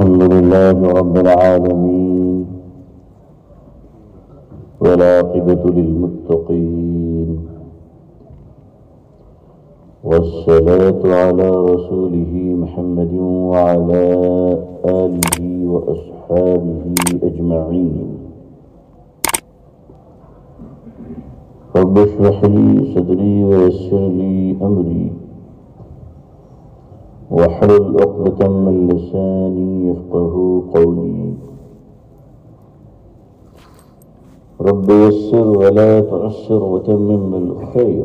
الحمد لله رب العالمين والعاقبة للمتقين والصلاة على رسوله محمد وعلى آله وأصحابه أجمعين رب اشرح لي صدري ويسر لي أمري واحلل عقدة من لساني يفقهوا قولي رب يسر ولا تعسر وتمم بالخير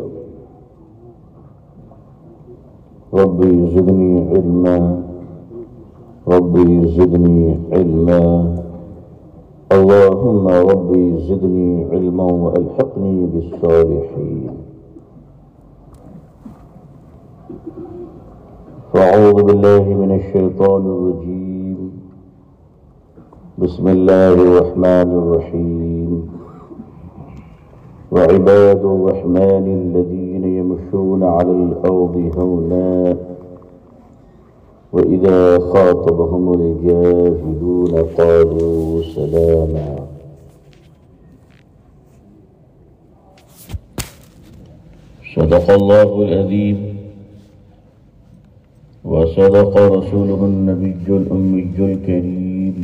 رب زدني علما ربي زدني علما اللهم ربي زدني علما وألحقني بالصالحين. فأعوذ بالله من الشيطان الرجيم. بسم الله الرحمن الرحيم. وعباد الرحمن الذين يمشون على الأرض هونا وإذا خاطبهم الجاهلون قالوا سلاما. صدق الله العظيم وصدق رسوله النبي الأمي الكريم.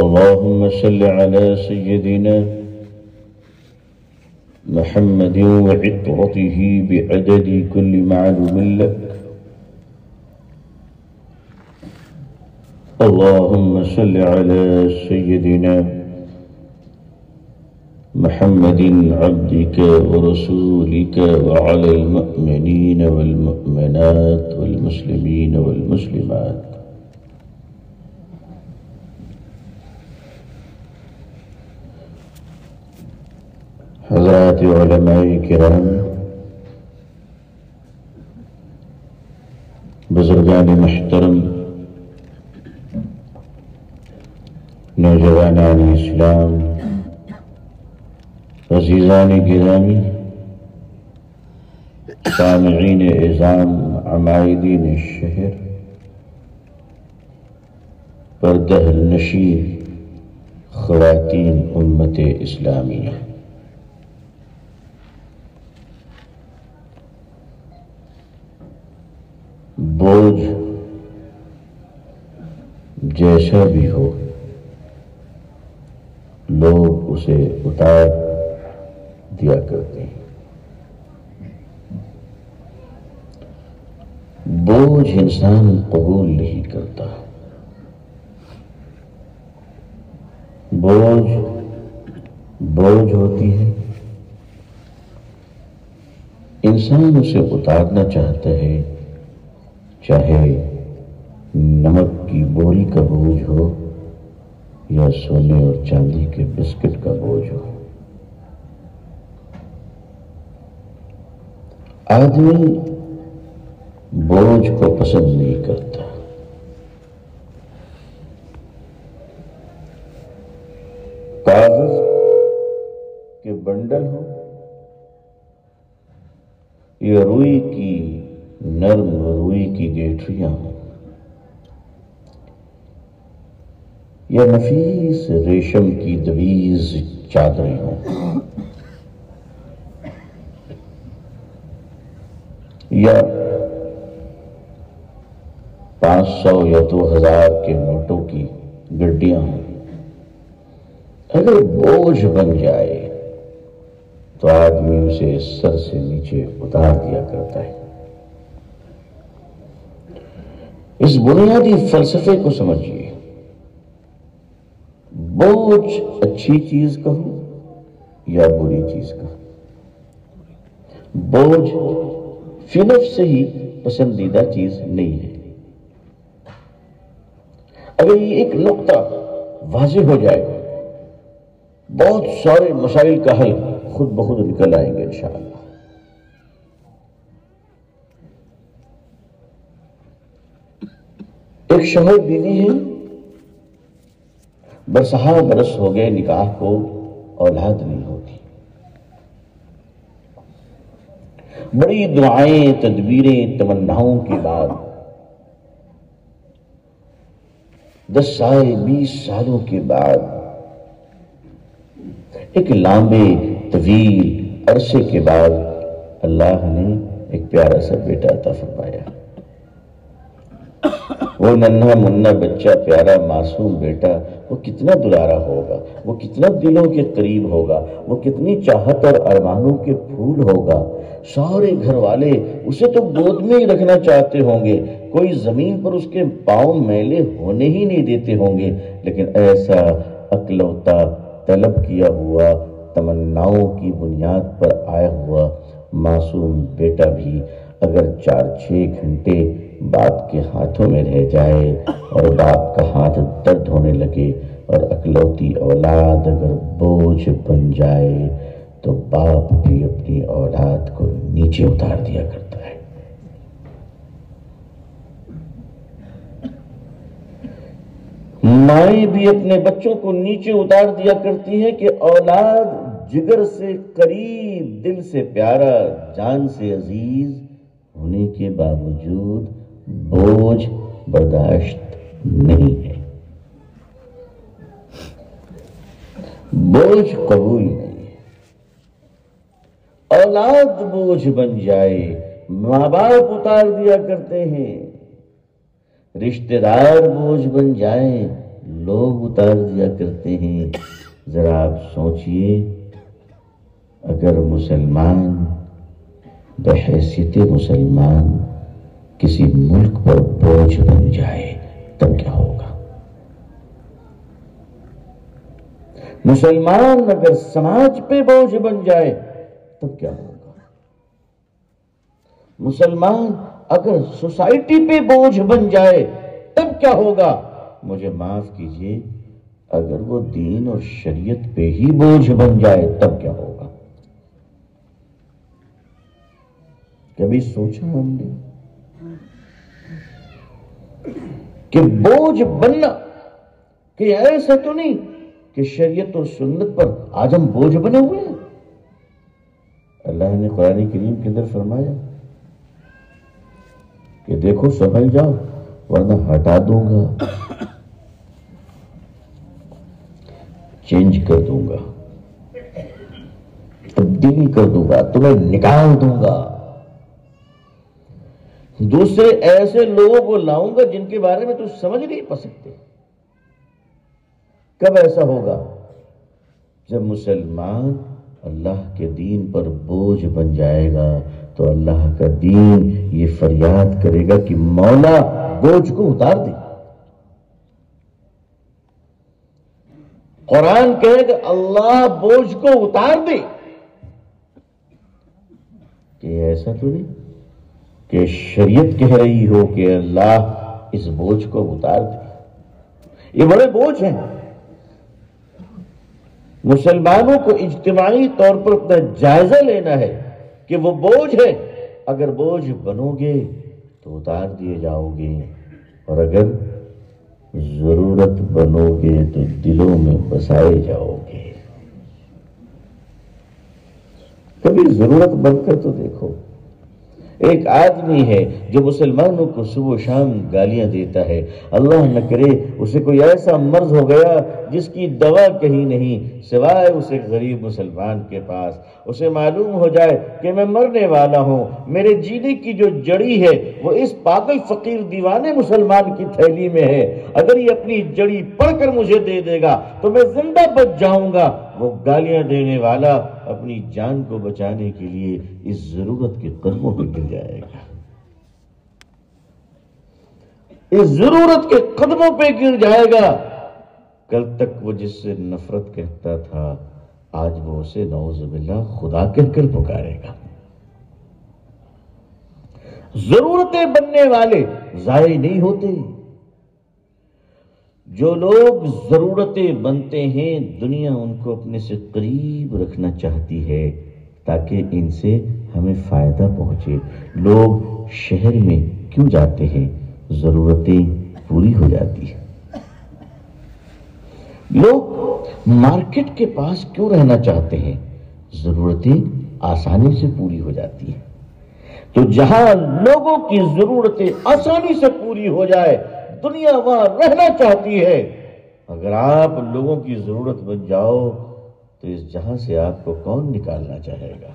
اللهم صل على سيدنا محمد وعطرته بعدد كل معلوم لك. اللهم صل على سيدنا محمد عبدك ورسولك وعلى المؤمنين والمؤمنات والمسلمين والمسلمات. حضرات علماء کرام، بزرگان محترم، نوجوانان اسلام، عزیزان گرامی، سامعین اعظام، عمائدین الشہر، پردہ نشین خواتین امت اسلامیہ، بوجھ جیسا بھی ہو لوگ اسے اتار دیا کرتے ہیں. بوجھ انسان قبول نہیں کرتا. بوجھ ہوتی ہے، انسان اسے اتارنا چاہتا ہے، چاہے نمک کی بوری کا بوجھ ہو یا سونے اور چاندی کے بسکٹ کا بوجھ ہو. آدمی بوجھ کو پسند نہیں کرتا. کاغذ کے بنڈل ہو یا روئی کی نرم روئی کی گیٹھریاں ہوں یا نفیس ریشم کی دویز چادریں ہوں یا 500 یا 2000 کے نوٹوں کی گڈیاں ہوں، اگر بوجھ بن جائے تو آدمی اسے سر سے نیچے اتار دیا کرتا ہے. اس بنیادی فلسفے کو سمجھیے. بوجھ اچھی چیز کہو یا بری چیز کہو، بوجھ فی نفس سے ہی پسندیدہ چیز نہیں ہے. اگر یہ ایک نقطہ واضح ہو جائے بہت سارے مسائل کا حل خود بخود نکل آئیں گے انشاءاللہ. ایک شوہر بیوی ہے، برسہا برس ہو گئے نکاح کو، اولاد نہیں ہوتی. بڑی دعائیں، تدبیریں، تمناؤں کے بعد 10 سال 20 سالوں کے بعد ایک لمبے طویل عرصے کے بعد اللہ نے ایک پیارا سا بیٹا عطا فرمایا. وہ ننھا منہ بچہ، پیارا معصوم بیٹا، وہ کتنا دلارا ہوگا، وہ کتنا دلوں کے قریب ہوگا، وہ کتنی چاہت اور ارمانوں کے پھول ہوگا. سارے گھر والے اسے تو گود میں ہی رکھنا چاہتے ہوں گے، کوئی زمین پر اس کے پاؤں میلے ہونے ہی نہیں دیتے ہوں گے. لیکن ایسا اکلوتا، طلب کیا ہوا، تمناؤں کی بنیاد پر آیا ہوا معصوم بیٹا بھی اگر 4-6 گھنٹے باپ کے ہاتھوں میں رہ جائے اور باپ کا ہاتھ درد ہونے لگے اور اکلوتی اولاد اگر بوجھ بن جائے تو باپ بھی اپنی اولاد کو نیچے اتار دیا کرتا ہے. مائیں بھی اپنے بچوں کو نیچے اتار دیا کرتی ہیں کہ اولاد جگر سے قریب، دل سے پیارا، جان سے عزیز ہونے کے باوجود بوجھ برداشت نہیں ہے، بوجھ قبول نہیں ہے. اولاد بوجھ بن جائے، ماں باپ اتار دیا کرتے ہیں، رشتہ دار بوجھ بن جائیں، لوگ اتار دیا کرتے ہیں. ذرا آپ سوچئے، اگر مسلمان بحیثیت مسلمان کسی ملک پر بوجھ بن جائے تب کیا ہوگا؟ مسلمان اگر سماج پہ بوجھ بن جائے تب کیا ہوگا؟ مسلمان اگر سوسائٹی پہ بوجھ بن جائے تب کیا ہوگا؟ مجھے معاف کیجئے، اگر وہ دین اور شریعت پہ ہی بوجھ بن جائے تب کیا ہوگا؟ کبھی سوچا ہم نے کہ بوجھ بننا کہ ایسا تو نہیں کہ شریعت اور سنت پر آج ہم بوجھ بنے ہوئے ہیں؟ اللہ نے قرآن کریم کے اندر فرمایا کہ دیکھو سنبھل جاؤ ورنہ ہٹا دوں گا، چینج کر دوں گا، تبدیل کر دوں گا، تمہیں نکال دوں گا، دوسرے ایسے لوگوں کو لاؤں گا جن کے بارے میں تو سمجھ نہیں پا سکتے. کب ایسا ہوگا؟ جب مسلمان اللہ کے دین پر بوجھ بن جائے گا تو اللہ کا دین یہ فریاد کرے گا کہ مولا بوجھ کو اتار دے. قرآن کہے گا اللہ بوجھ کو اتار دے. کہ ایسا تو نہیں کہ شریعت کہہ رہی ہو کہ اللہ اس بوجھ کو اتار دے. یہ بڑے بوجھ ہیں. مسلمانوں کو اجتماعی طور پر اپنا جائزہ لینا ہے کہ وہ بوجھ ہے، اگر بوجھ بنو گے تو اتار دیے جاؤ گے، اور اگر ضرورت بنو گے تو دلوں میں بسائے جاؤ گے. کبھی ضرورت بن کر تو دیکھو. ایک آدمی ہے جو مسلمانوں کو صبح و شام گالیاں دیتا ہے، اللہ نہ کرے اسے کوئی ایسا مرض ہو گیا جس کی دوا کہیں نہیں سوائے اسے غریب مسلمان کے پاس. اسے معلوم ہو جائے کہ میں مرنے والا ہوں، میرے جینے کی جو جڑی ہے وہ اس پاگل فقیر دیوانے مسلمان کی تھیلی میں ہے، اگر یہ اپنی جڑی پڑھ کر مجھے دے دے گا تو میں زندہ بچ جاؤں گا. وہ گالیاں دینے والا اپنی جان کو بچانے کے لیے اس ضرورت کے قدموں پہ گر جائے گا، اس ضرورت کے قدموں پہ گر جائے گا. کل تک وہ جس سے نفرت کہتا تھا آج وہ اسے نعوذ باللہ خدا کہہ کر پکارے گا. ضرورتیں بننے والے ضائع نہیں ہوتے. جو لوگ ضرورتیں بنتے ہیں دنیا ان کو اپنے سے قریب رکھنا چاہتی ہے تاکہ ان سے ہمیں فائدہ پہنچے. لوگ شہر میں کیوں جاتے ہیں؟ ضرورتیں پوری ہو جاتی ہیں. لوگ مارکیٹ کے پاس کیوں رہنا چاہتے ہیں؟ ضرورتیں آسانی سے پوری ہو جاتی ہیں. تو جہاں لوگوں کی ضرورتیں آسانی سے پوری ہو جائے دنیا وہاں رہنا چاہتی ہے۔ اگر آپ لوگوں کی ضرورت بن جاؤ تو اس جہاں سے آپ کو کون نکالنا چاہے گا؟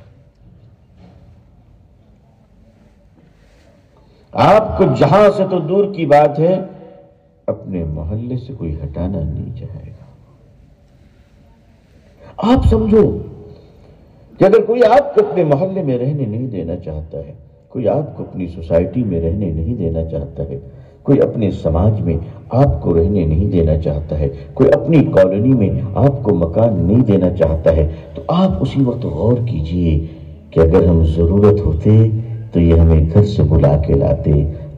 آپ کو جہاں سے تو دور کی بات ہے، اپنے محلے سے کوئی ہٹانا نہیں چاہے گا۔ آپ سمجھو کہ اگر کوئی آپ کو اپنے محلے میں رہنے نہیں دینا چاہتا ہے، کوئی آپ کو اپنی سوسائٹی میں رہنے نہیں دینا چاہتا ہے، کوئی اپنے سماج میں آپ کو رہنے نہیں دینا چاہتا ہے، کوئی اپنی کالونی میں آپ کو مکان نہیں دینا چاہتا ہے، تو آپ اسی وقت غور کیجئے کہ اگر ہم ضرورت ہوتے تو یہ ہمیں گھر سے بلا کے لاتے۔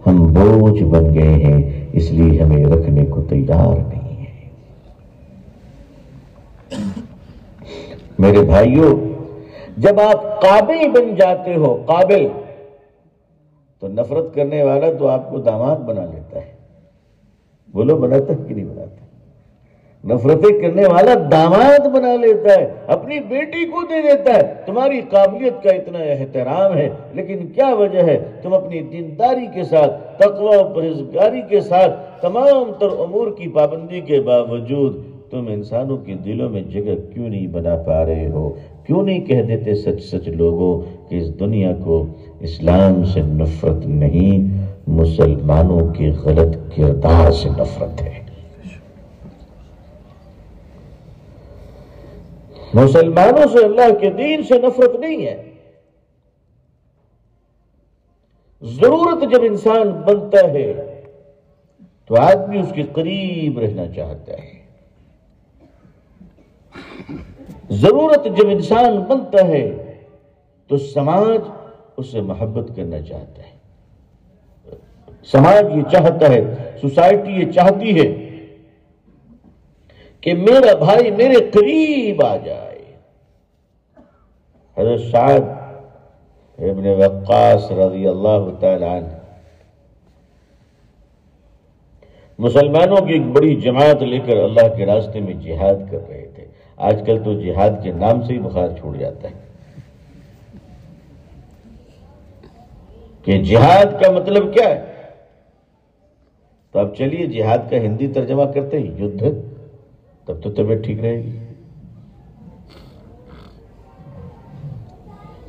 ہم بوجھ بن گئے ہیں، اس لیے ہمیں رکھنے کو تیار نہیں ہے۔ میرے بھائیوں، جب آپ قابل بن جاتے ہو، قابل، تو نفرت کرنے والا تو آپ کو داماد بنا لیتا ہے۔ بولو، بناتا ہے کہ نہیں بناتا؟ نفرتیں کرنے والا داماد بنا لیتا ہے، اپنی بیٹی کو دے دیتا ہے۔ تمہاری قابلیت کا اتنا احترام ہے، لیکن کیا وجہ ہے؟ تم اپنی دینداری کے ساتھ، تقوی و پرہیزگاری کے ساتھ، تمام تر امور کی پابندی کے باوجود تم انسانوں کے دلوں میں جگہ کیوں نہیں بنا پا رہے ہو؟ کیوں نہیں کہہ دیتے سچ سچ لوگوں کہ اس دنیا کو اسلام سے نفرت نہیں، مسلمانوں کے غلط کردار سے نفرت ہے۔ مسلمانوں سے، اللہ کے دین سے نفرت نہیں ہے۔ ضرورت جب انسان بنتا ہے تو آدمی اس کے قریب رہنا چاہتا ہے۔ ضرورت جب انسان بنتا ہے تو سماج اس سے محبت کرنا چاہتا ہے۔ سماج یہ چاہتا ہے، سوسائٹی یہ چاہتی ہے کہ میرا بھائی میرے قریب آ جائے۔ حضرت سعد ابن وقاص رضی اللہ تعالی عنہ مسلمانوں کی ایک بڑی جماعت لے کر اللہ کے راستے میں جہاد کر رہے تھے۔ آج کل تو جہاد کے نام سے ہی بخار چھوڑ جاتا ہے کہ جہاد کا مطلب کیا ہے۔ تو اب چلیے جہاد کا ہندی ترجمہ کرتے ہیں، یدھ، تب تو طبیعت ٹھیک رہے گی۔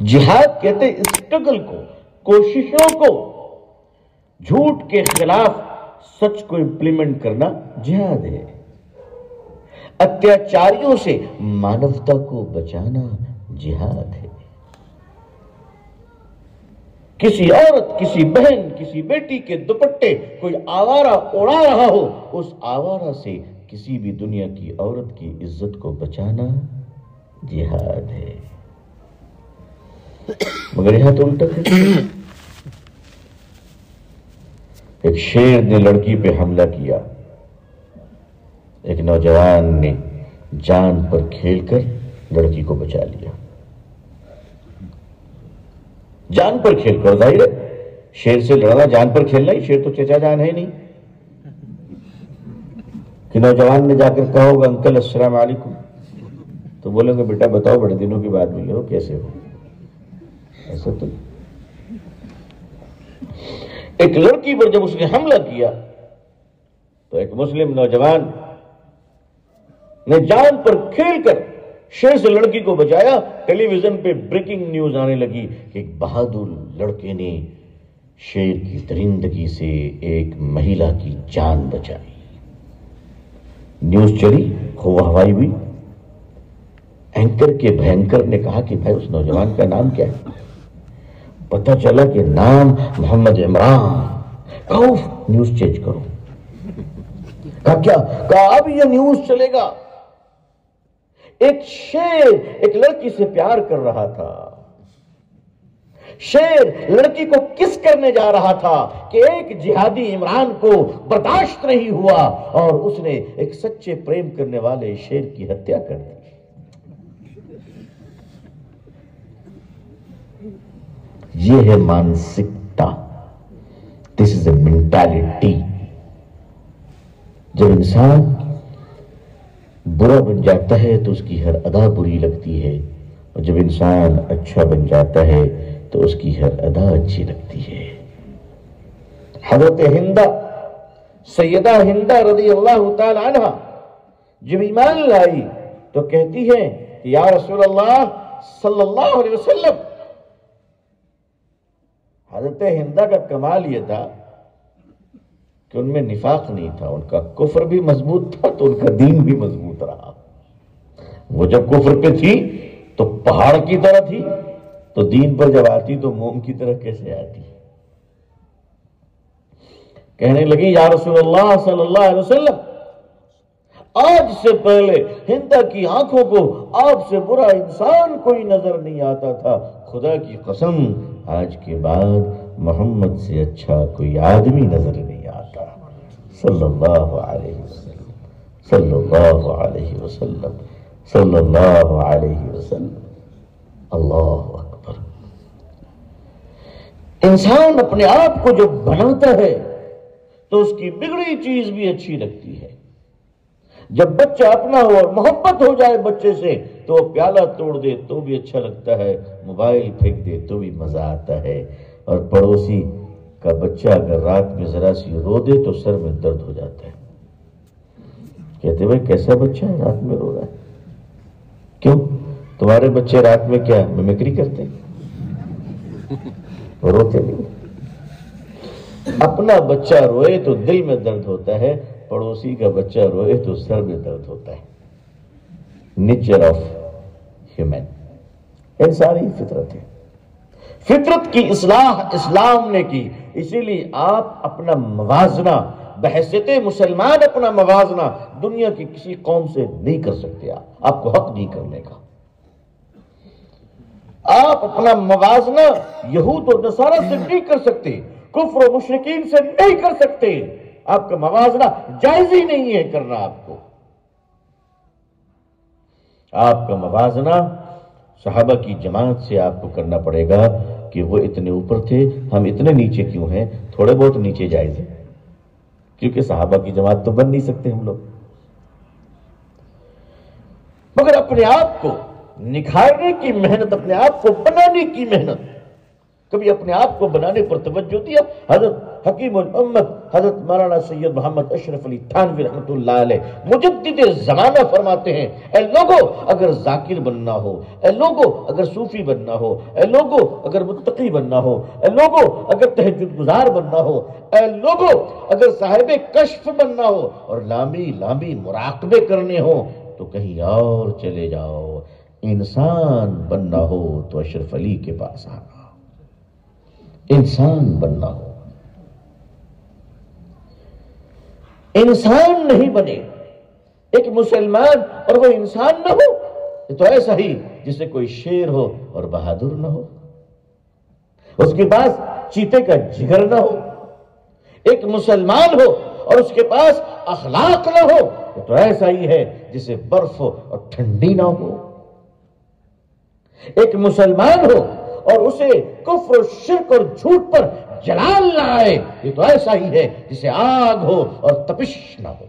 جہاد کہتے ہیں اسٹرگل کو، کوششوں کو، جھوٹ کے خلاف سچ کو امپلیمنٹ کرنا جہاد ہے۔ اتیاچاریوں سے مانوتا کو بچانا جہاد ہے۔ کسی عورت، کسی بہن، کسی بیٹی کے دوپٹے کوئی آوارہ اڑا رہا ہو، اس آوارہ سے کسی بھی دنیا کی عورت کی عزت کو بچانا جہاد ہے۔ مگر یہاں تو الٹا ہے۔ ایک شیر نے لڑکی پہ حملہ کیا، ایک نوجوان نے جان پر کھیل کر لڑکی کو بچا لیا۔ جان پر کھیل کر، ظاہر ہے شیر سے لڑنا جان پر کھیلنا ہی، شیر تو چچا جان ہے نہیں کہ نوجوان نے جا کر کہا ہوگا انکل السلام علیکم، تو بولیں گے بیٹا بتاؤ بڑے دنوں کے بعد ملے ہو، کیسے ہو؟ ایسا تو ایک لڑکی پر جب اس نے حملہ کیا تو ایک مسلم نوجوان نے جان پر کھیل کر شیر سے لڑکی کو بچایا۔ ٹیلی ویژن پہ بریکنگ نیوز آنے لگی کہ ایک بہادر لڑکے نے شیر کی درندگی سے ایک مہیلا کی جان بچائی۔ نیوز چلی، ہوا ہوائی ہوئی۔ اینکر کے بھینکر نے کہا کہ بھائی اس نوجوان کا نام کیا ہے؟ پتہ چلا کہ نام محمد عمران۔ کہو نیوز چینج کرو۔ کہا کیا؟ کہا اب یہ نیوز چلے گا۔ ایک شیر ایک لڑکی سے پیار کر رہا تھا، شیر لڑکی کو کس کرنے جا رہا تھا کہ ایک جہادی عمران کو برداشت نہیں ہوا اور اس نے ایک سچے پریم کرنے والے شیر کی ہتیا کر دی۔ یہ ہے مانسکتا، دس از اے مینٹالٹی۔ جب انسان برا بن جاتا ہے تو اس کی ہر ادا بری لگتی ہے، اور جب انسان اچھا بن جاتا ہے تو اس کی ہر ادا اچھی لگتی ہے۔ حضرت ہندہ سیدہ ہندہ رضی اللہ تعالی عنہ جب ایمان لائی تو کہتی ہے کہ یا رسول اللہ صلی اللہ علیہ وسلم، حضرت ہندہ کا کمال یہ تھا کہ ان میں نفاق نہیں تھا، ان کا کفر بھی مضبوط تھا تو ان کا دین بھی مضبوط رہا۔ وہ جب کفر پہ تھی تو پہاڑ کی طرح تھی، تو دین پر جب آتی تو موم کی طرح کیسے آتی؟ کہنے لگی یا رسول اللہ صلی اللہ علیہ وسلم، آج سے پہلے ہندہ کی آنکھوں کو آپ سے برا انسان کوئی نظر نہیں آتا تھا، خدا کی قسم آج کے بعد محمد سے اچھا کوئی آدمی نظر نہیں آتا، صلی اللہ علیہ وسلم، صلی اللہ علیہ وسلم، صلی اللہ علیہ وسلم۔ اللہ اکبر۔ انسان اپنے آپ کو جب بناتا ہے تو اس کی بگڑی چیز بھی اچھی لگتی ہے۔ جب بچہ اپنا ہو اور محبت ہو جائے بچے سے تو وہ پیالہ توڑ دے تو بھی اچھا لگتا ہے، موبائل پھینک دے تو بھی مزہ آتا ہے، اور پڑوسی کا بچہ اگر رات میں ذرا سی رو دے تو سر میں درد ہو جاتا ہے۔ کہتے بھائی کیسا بچہ ہے رات میں رو رہا ہے؟ کیوں تمہارے بچے رات میں کیا میمکری کرتے ہیں؟ روتے نہیں۔ اپنا بچہ روئے تو دل میں درد ہوتا ہے، پڑوسی کا بچہ روئے تو سر میں درد ہوتا ہے۔ نیچر آف ہیومن، انسانی فطرت ہے۔ فطرت کی اصلاح اسلام نے کی، اسی لیے آپ اپنا موازنہ بحیثیت مسلمان اپنا موازنہ دنیا کی کسی قوم سے نہیں کر سکتے، آپ کو حق نہیں کرنے کا۔ آپ اپنا موازنہ یہود و نصارہ سے نہیں کر سکتے، کفر و مشرکین سے نہیں کر سکتے، آپ کا موازنہ جائز ہی نہیں ہے کرنا۔ آپ کا موازنہ صحابہ کی جماعت سے آپ کو کرنا پڑے گا کہ وہ اتنے اوپر تھے، ہم اتنے نیچے کیوں ہیں؟ تھوڑے بہت نیچے جائز ہے، کیونکہ صحابہ کی جماعت تو بن نہیں سکتے ہم لوگ۔ مگر اپنے آپ کو نکھارنے کی محنت، اپنے آپ کو بنانے کی محنت، کبھی اپنے آپ کو بنانے پر توجہ دیا؟ حضرت حکیم الامت حضرت مولانا سید محمد اشرف علی تھانوی رحمۃ اللہ علیہ مجدد زمانہ فرماتے ہیں، اے لوگو اگر ذاکر بننا ہو، اے لوگو اگر صوفی بننا ہو، اے لوگو اگر متقی بننا ہو، اے لوگو اگر تہجد گزار بننا ہو، اے لوگو اگر صاحب کشف بننا ہو اور لامی لامی مراقبے کرنے ہو تو کہیں اور چلے جاؤ، انسان بننا ہو تو اشرف علی کے پاس آنا، انسان بننا ہو۔ انسان نہیں بنے ایک مسلمان اور وہ انسان نہ ہو، یہ تو ایسا ہی جسے کوئی شیر ہو اور بہادر نہ ہو، اس کے پاس چیتے کا جگر نہ ہو۔ ایک مسلمان ہو اور اس کے پاس اخلاق نہ ہو، یہ تو ایسا ہی ہے جسے برف ہو اور ٹھنڈی نہ ہو۔ ایک مسلمان ہو اور اسے کفر و شرک اور جھوٹ پر جلال نہ آئے، یہ تو ایسا ہی ہے جسے آگ ہو اور تپش نہ ہو۔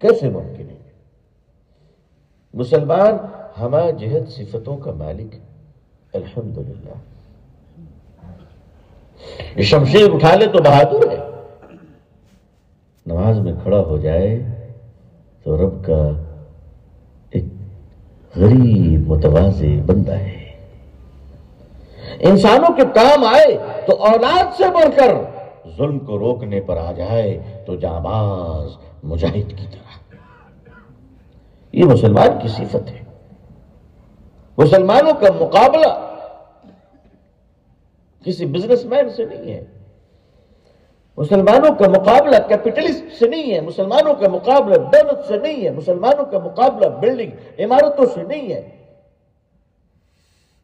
کیسے ممکن ہے؟ مسلمان ہمہ جہت صفتوں کا مالک ہے، الحمدللہ۔ یہ شمشیر اٹھا لے تو بہادر ہے، نماز میں کھڑا ہو جائے تو رب کا ایک غریب متواضع بندہ ہے۔ انسانوں کے کام آئے تو اولاد سے بڑھ کر ظلم کو روکنے پر آ جائے تو جانباز مجاہد کی طرح۔ یہ مسلمان کی صفت ہے۔ مسلمانوں کا مقابلہ کسی بزنس مین سے نہیں ہے، مسلمانوں کا مقابلہ کیپٹلسٹ سے نہیں ہے، مسلمانوں کا مقابلہ دولت سے نہیں ہے، مسلمانوں کا مقابلہ بلڈنگ عمارتوں سے نہیں ہے،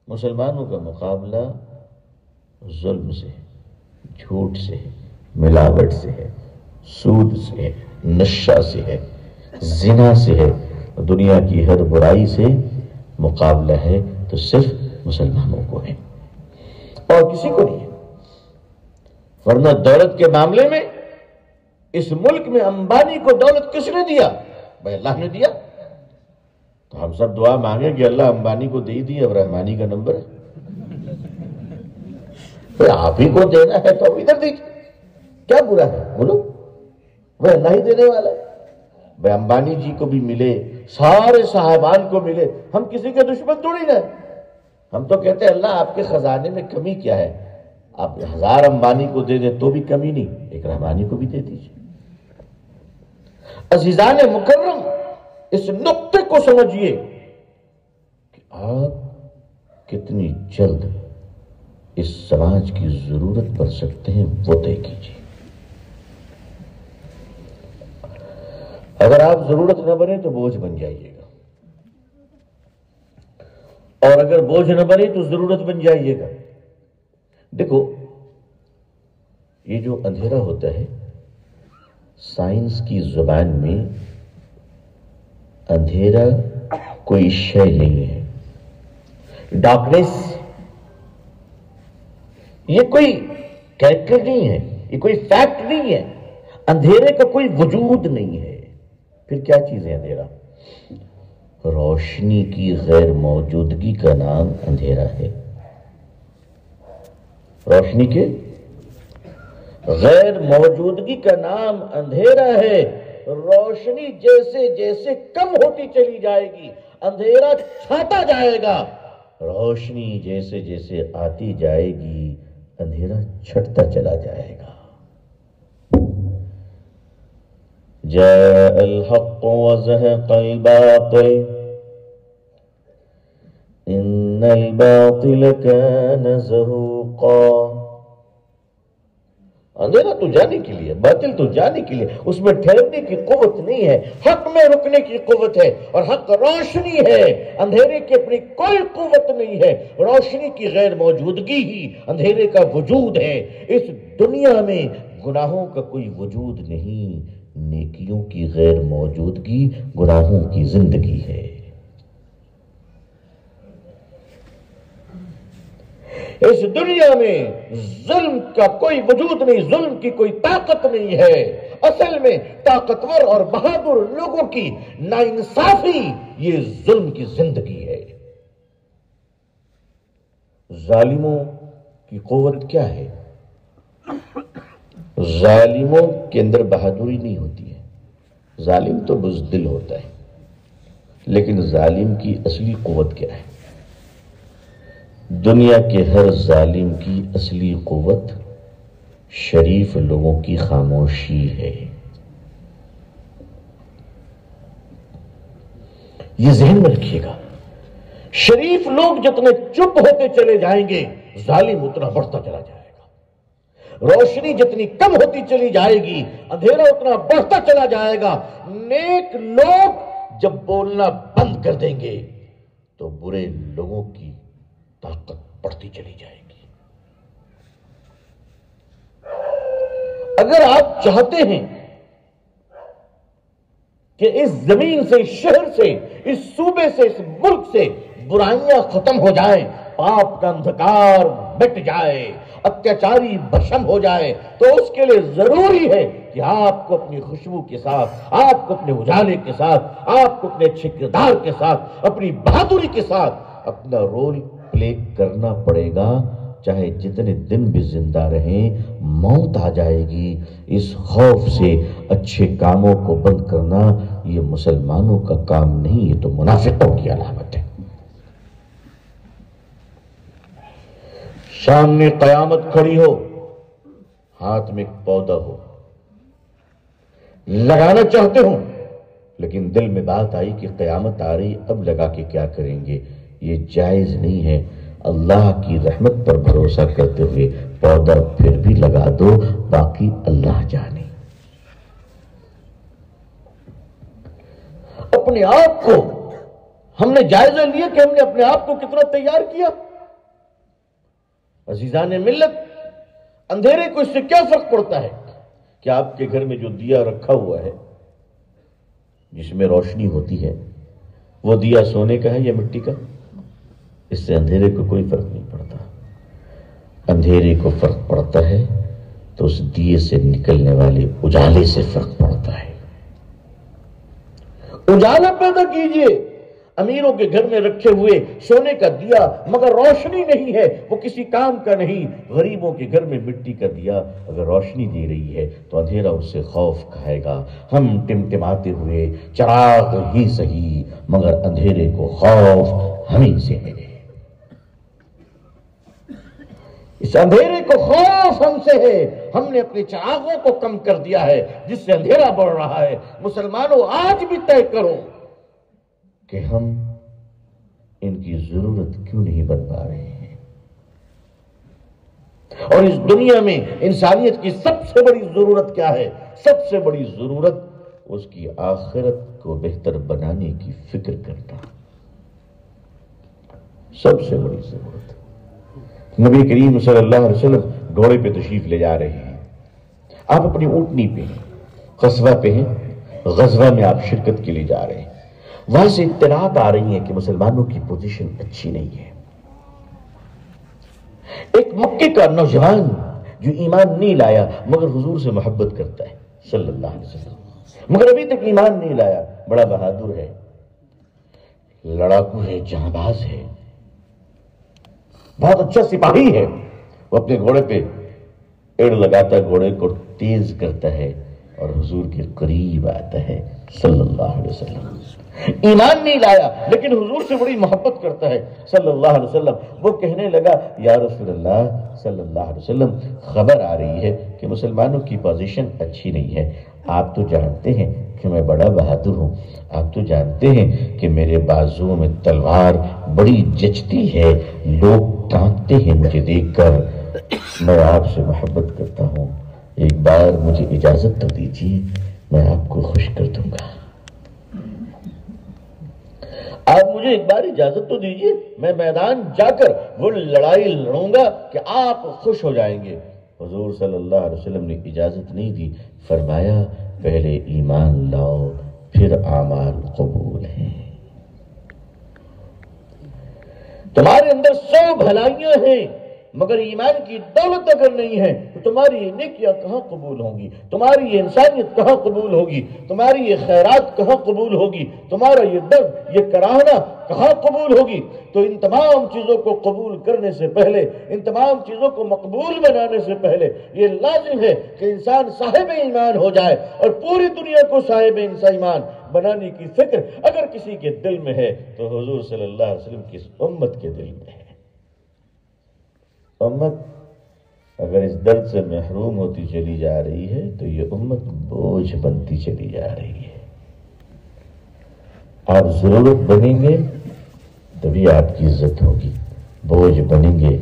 مسلمانوں کا مقابلہ ظلم سے ہے، جھوٹ سے ہے، ملاوٹ سے ہے، سود سے ہے، نشہ سے ہے، زنا سے ہے، دنیا کی ہر برائی سے مقابلہ ہے تو صرف مسلمانوں کو ہے اور کسی کو نہیں ہے۔ ورنہ دولت کے معاملے میں اس ملک میں امبانی کو دولت کس نے دیا؟ بھائی اللہ نے دیا، تو ہم سب دعا مانگیں کہ اللہ امبانی کو دے دی، اب رحمانی کا نمبر ہے، آپ ہی کو دینا ہے تو ادھر دیجیے، کیا برا ہے؟ بولو، وہ اللہ ہی دینے والا ہے۔ بھائی امبانی جی کو بھی ملے، سارے صاحبان کو ملے، ہم کسی کے دشمن تھوڑی نہ۔ ہم تو کہتے ہیں اللہ آپ کے خزانے میں کمی کیا ہے؟ آپ 1000 امبانی کو دے دیں تو بھی کمی نہیں، ایک رحمانی کو بھی دے دیجیے۔ عزیزان مکرم، اس نقطے کو سمجھیے کہ آپ کتنی جلد اس سماج کی ضرورت پڑ سکتے ہیں، وہ طے کیجیے۔ اگر آپ ضرورت نہ بنے تو بوجھ بن جائیے گا، اور اگر بوجھ نہ بنے تو ضرورت بن جائیے گا۔ دیکھو، یہ جو اندھیرا ہوتا ہے، سائنس کی زبان میں اندھیرا کوئی شے نہیں ہے، ڈارکنیس یہ کوئی کریکٹر نہیں ہے، یہ کوئی فیکٹ نہیں ہے، اندھیرے کا کوئی وجود نہیں ہے۔ پھر کیا چیز ہے اندھیرا؟ روشنی کی غیر موجودگی کا نام اندھیرا ہے۔ روشنی کے غیر موجودگی کا نام اندھیرا ہے۔ روشنی جیسے جیسے کم ہوتی چلی جائے گی، اندھیرا چھاتا جائے گا۔ روشنی جیسے جیسے آتی جائے گی، اندھیرا چھٹتا چلا جائے گا۔ جاء الحق وزهق الباطل ان الباطل كان زهوقا۔ اندھیرا تو جانے کے لیے، باطل تو جانے کے لیے، اس میں ٹھہرنے کی قوت نہیں ہے، حق میں رکنے کی قوت ہے، اور حق روشنی ہے، اندھیرے کی اپنی کوئی قوت نہیں ہے۔ روشنی کی غیر موجودگی ہی اندھیرے کا وجود ہے۔ اس دنیا میں گناہوں کا کوئی وجود نہیں، نیکیوں کی غیر موجودگی گناہوں کی زندگی ہے۔ اس دنیا میں ظلم کا کوئی وجود نہیں، ظلم کی کوئی طاقت نہیں ہے۔ اصل میں طاقتور اور بہادر لوگوں کی ناانصافی یہ ظلم کی زندگی ہے۔ ظالموں کی قوت کیا ہے؟ ظالموں کے اندر بہادری نہیں ہوتی ہے، ظالم تو بزدل ہوتا ہے، لیکن ظالم کی اصلی قوت کیا ہے؟ دنیا کے ہر ظالم کی اصلی قوت شریف لوگوں کی خاموشی ہے۔ یہ ذہن میں رکھیے گا، شریف لوگ جتنے چپ ہوتے چلے جائیں گے، ظالم اتنا بڑھتا چلا جائے گا۔ روشنی جتنی کم ہوتی چلی جائے گی، اندھیرا اتنا بڑھتا چلا جائے گا۔ نیک لوگ جب بولنا بند کر دیں گے تو برے لوگوں کی طاقت بڑھتی چلی جائے گی۔ اگر آپ چاہتے ہیں کہ اس زمین سے، اس شہر سے، اس صوبے سے، اس ملک سے برائیاں ختم ہو جائیں، پاپ کا اندھکار مٹ جائے، اتیاچاری بھسم ہو جائے، تو اس کے لیے ضروری ہے کہ آپ کو اپنی خوشبو کے ساتھ، آپ کو اپنے اجالے کے ساتھ، آپ کو اپنے اچھے کردار کے ساتھ، اپنی بہادری کے ساتھ اپنا رول پلے کرنا پڑے گا۔ چاہے جتنے دن بھی زندہ رہیں، موت آ جائے گی۔ اس خوف سے اچھے کاموں کو بند کرنا یہ مسلمانوں کا کام نہیں، یہ تو منافقوں کی علامت ہے۔ سامنے قیامت کھڑی ہو، ہاتھ میں ایک پودا ہو، لگانا چاہتے ہوں، لیکن دل میں بات آئی کہ قیامت آ رہی، اب لگا کے کیا کریں گے، یہ جائز نہیں ہے۔ اللہ کی رحمت پر بھروسہ کرتے ہوئے پودا پھر بھی لگا دو، باقی اللہ جانے۔ اپنے آپ کو ہم نے جائزہ لیا کہ ہم نے اپنے آپ کو کتنا تیار کیا۔ عزیزان ملت، اندھیرے کو اس سے کیا فرق پڑتا ہے کہ آپ کے گھر میں جو دیا رکھا ہوا ہے، جس میں روشنی ہوتی ہے، وہ دیا سونے کا ہے یا مٹی کا؟ اس سے اندھیرے کو کوئی فرق نہیں پڑتا۔ اندھیرے کو فرق پڑتا ہے تو اس دیے سے نکلنے والے اجالے سے فرق پڑتا ہے۔ اجالا پیدا کیجئے، امیروں کے گھر میں رکھے ہوئے سونے کا دیا مگر روشنی نہیں ہے، وہ کسی کام کا نہیں۔ غریبوں کے گھر میں مٹی کا دیا اگر روشنی دے رہی ہے تو اندھیرا اس سے خوف کھائے گا۔ ہم ٹمٹماتے ہوئے چراغ ہی صحیح مگر اندھیرے کو خوف ہمیں سے ہے۔ اس اندھیرے کو خوف ہم سے ہے، ہم نے اپنے چراغوں کو کم کر دیا ہے جس سے اندھیرا بڑھ رہا ہے۔ مسلمانوں آج بھی طے کرو کہ ہم ان کی ضرورت کیوں نہیں بن پا رہے ہیں، اور اس دنیا میں انسانیت کی سب سے بڑی ضرورت کیا ہے؟ سب سے بڑی ضرورت اس کی آخرت کو بہتر بنانے کی فکر کرنا، سب سے بڑی ضرورت۔ نبی کریم صلی اللہ علیہ وسلم گھوڑے پہ تشریف لے جا رہے ہیں، آپ اپنی اونٹنی پہ ہیں، قصبہ پہ ہیں، غزوہ میں آپ شرکت کے لیے جا رہے ہیں۔ وہاں سے اطلاعات آ رہی ہیں کہ مسلمانوں کی پوزیشن اچھی نہیں ہے۔ ایک مکے کا نوجوان جو ایمان نہیں لایا مگر حضور سے محبت کرتا ہے صلی اللہ علیہ وسلم، مگر ابھی تک ایمان نہیں لایا، بڑا بہادر ہے، لڑاکو ہے، جہاں باز ہے، بہت اچھا سپاہی ہے۔ وہ اپنے گھوڑے پہ ایڑ لگاتا ہے، گھوڑے کو تیز کرتا ہے اور حضور کے قریب آتا ہے صلی اللہ علیہ وسلم۔ ایمان نہیں لایا لیکن حضور سے بڑی محبت کرتا ہے صلی اللہ علیہ وسلم۔ وہ کہنے لگا یا رسول اللہ صلی اللہ علیہ وسلم، خبر آ رہی ہے کہ مسلمانوں کی پوزیشن اچھی نہیں ہے۔ آپ تو جانتے ہیں کہ میں بڑا بہادر ہوں، آپ تو جانتے ہیں کہ میرے بازوؤں میں تلوار بڑی جچتی ہے، لوگ کانپتے ہیں مجھے دیکھ کر، میں آپ سے محبت کرتا ہوں، ایک بار مجھے اجازت تو دیجیے، میں آپ کو خوش کر دوں گا۔ آپ مجھے ایک بار اجازت تو دیجیے، میں میدان جا کر وہ لڑائی لڑوں گا کہ آپ خوش ہو جائیں گے۔ حضور صلی اللہ علیہ وسلم نے اجازت نہیں دی، فرمایا پہلے ایمان لاؤ پھر اعمال قبول ہیں۔ تمہارے اندر 100 بھلائیاں ہیں مگر ایمان کی دولت اگر نہیں ہے تو تمہاری یہ نیکیاں کہاں قبول ہوں گی، تمہاری یہ انسانیت کہاں قبول ہوگی، تمہاری یہ خیرات کہاں قبول ہوگی، تمہارا یہ درد، یہ کراہنا کہاں قبول ہوگی۔ تو ان تمام چیزوں کو قبول کرنے سے پہلے، ان تمام چیزوں کو مقبول بنانے سے پہلے یہ لازم ہے کہ انسان صاحب ایمان ہو جائے، اور پوری دنیا کو صاحب ایمان بنانے کی فکر اگر کسی کے دل میں ہے تو حضور صلی اللہ علیہ وسلم کی اس امت کے دل میں ہے۔ امت اگر اس درد سے محروم ہوتی چلی جا رہی ہے تو یہ امت بوجھ بنتی چلی جا رہی ہے۔ آپ ضرورت بنیں گے تبھی آپ کی عزت ہوگی، بوجھ بنیں گے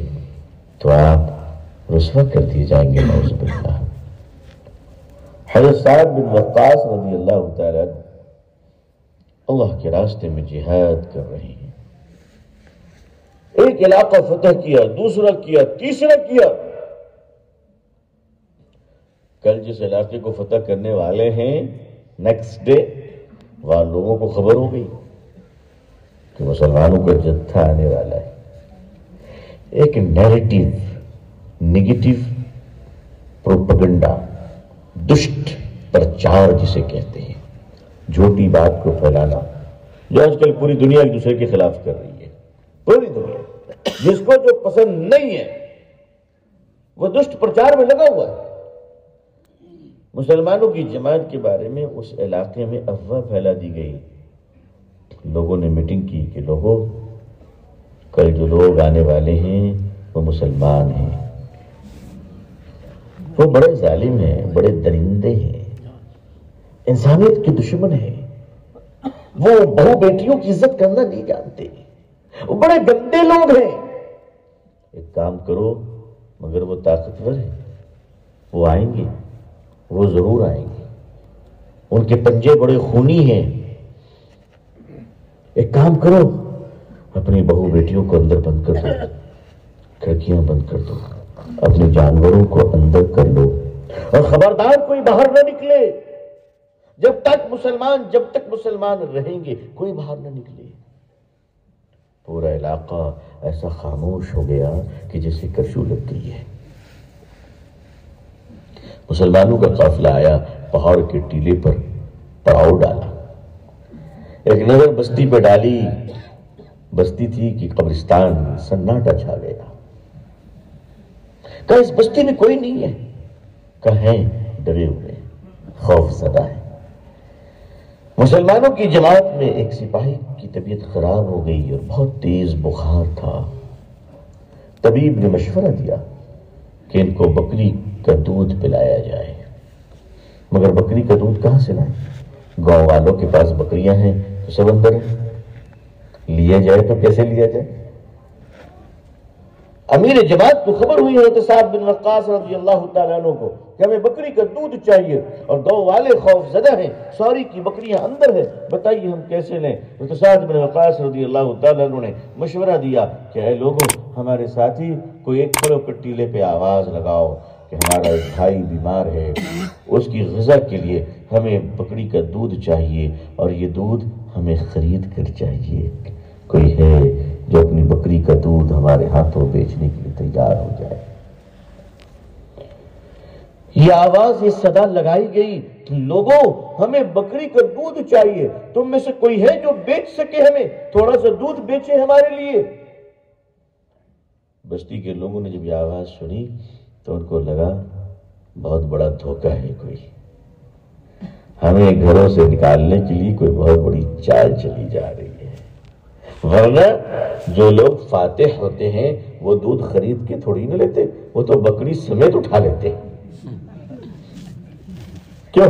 تو آپ رسوا کر دیے جائیں گے، نعوذ باللہ۔ حضرت سعد بن وقاص رضی اللہ تعالیٰ اللہ کے راستے میں جہاد کر رہے ہیں، ایک علاقہ فتح کیا، دوسرا کیا، تیسرا کیا۔ کل جس علاقے کو فتح کرنے والے ہیں نیکسٹ ڈے وہاں لوگوں کو خبر ہو گئی کہ مسلمانوں کا جتھا آنے والا ہے۔ ایک نیریٹو، نیگیٹو پروپیگنڈا، دشت پرچار جسے کہتے ہیں، جھوٹی بات کو پھیلانا، جو آج کل پوری دنیا ایک دوسرے کے خلاف کر رہی ہے۔ پوری دنیا جس کو جو پسند نہیں ہے وہ دشت پرچار میں لگا ہوا ہے۔ مسلمانوں کی جماعت کے بارے میں اس علاقے میں افواہ پھیلا دی گئی، لوگوں نے میٹنگ کی کہ لوگوں کل جو لوگ آنے والے ہیں وہ مسلمان ہیں، وہ بڑے ظالم ہیں، بڑے درندے ہیں، انسانیت کے دشمن ہیں، وہ بہو بیٹیوں کی عزت کرنا نہیں جانتے، وہ بڑے گندے لوگ ہیں۔ ایک کام کرو، مگر وہ طاقتور ہیں، وہ آئیں گے، وہ ضرور آئیں گے، ان کے پنجے بڑے خونی ہیں۔ ایک کام کرو، اپنی بہو بیٹیوں کو اندر بند کر دو، کھڑکیاں بند کر دو، اپنے جانوروں کو اندر کر لو، اور خبردار کوئی باہر نہ نکلے، جب تک مسلمان رہیں گے کوئی باہر نہ نکلے۔ پورا علاقہ ایسا خاموش ہو گیا کہ جیسے کرفیو لگ گئی ہے۔ مسلمانوں کا قافلہ آیا، پہاڑ کے ٹیلے پر پڑاؤ ڈالا، ایک نظر بستی پہ ڈالی، بستی تھی کہ قبرستان سناٹا چھا گیا. کہا اس بستی میں کوئی نہیں ہے؟ کہا ہے، ڈرے ہوئے، خوف زدہ ہے. مسلمانوں کی جماعت میں ایک سپاہی کی طبیعت خراب ہو گئی اور بہت تیز بخار تھا. طبیب نے مشورہ دیا کہ ان کو بکری کا دودھ پلایا جائے. مگر بکری کا دودھ کہاں سے لائیں؟ گاؤں والوں کے پاس بکریاں ہیں تو سب اندر ہیں، لیا جائے تو کیسے لیا جائے؟ امیر جماعت کو خبر ہوئی حضرت سعد بن وقاص رضی اللہ تعالیٰ عنہ کو کہ ہمیں بکری کا دودھ چاہیے اور گاؤں والے خوف زدہ ہیں، ساری کی بکریاں اندر ہیں، بتائیے ہم کیسے لیں؟ حضرت سعد بن وقاص رضی اللہ تعالیٰ عنہ نے مشورہ دیا کہ اے لوگوں، ہمارے ساتھی کوئی ایک کھڑے پٹیلے پہ آواز لگاؤ کہ ہمارا ایک بھائی بیمار ہے، اس کی غذا کے لیے ہمیں بکری کا دودھ چاہیے اور یہ دودھ ہمیں خرید کر چاہیے. کوئی ہے جو اپنی بکری کا دودھ ہمارے ہاتھوں بیچنے کے لیے تیار ہو جائے؟ یہ آواز، یہ صدا لگائی گئی کہ لوگوں، ہمیں بکری کا دودھ چاہیے، تم میں سے کوئی ہے جو بیچ سکے، ہمیں تھوڑا سا دودھ بیچے ہمارے لیے؟ بستی کے لوگوں نے جب یہ آواز سنی تو ان کو لگا بہت بڑا دھوکہ ہے، کوئی ہمیں گھروں سے نکالنے کے لیے کوئی بہت بڑی چال چلی جا رہی ہے. ورنہ جو لوگ فاتح ہوتے ہیں وہ دودھ خرید کے تھوڑی نہ لیتے، وہ تو بکری سمیت اٹھا لیتے. کیوں؟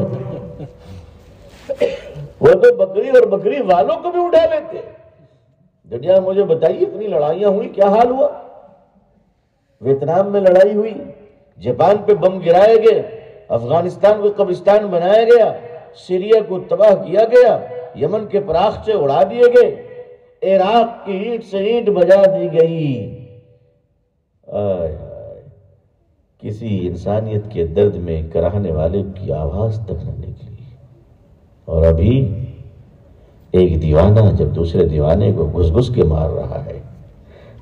وہ تو بکری اور بکری والوں کو بھی اٹھا لیتے. دنیا مجھے بتائیے، اتنی لڑائیاں ہوئی، کیا حال ہوا؟ ویتنام میں لڑائی ہوئی، جاپان پہ بم گرائے گئے، افغانستان کو قبرستان بنایا گیا، سیریا کو تباہ کیا گیا، یمن کے پراخچے اڑا دیے گئے، عراق کی اینٹ سے اینٹ بجا دی گئی. آئے آئے، کسی انسانیت کے درد میں کراہنے والے کی آواز تک نہ نکلی. اور ابھی ایک دیوانہ جب دوسرے دیوانے کو گھس گھس کے مار رہا ہے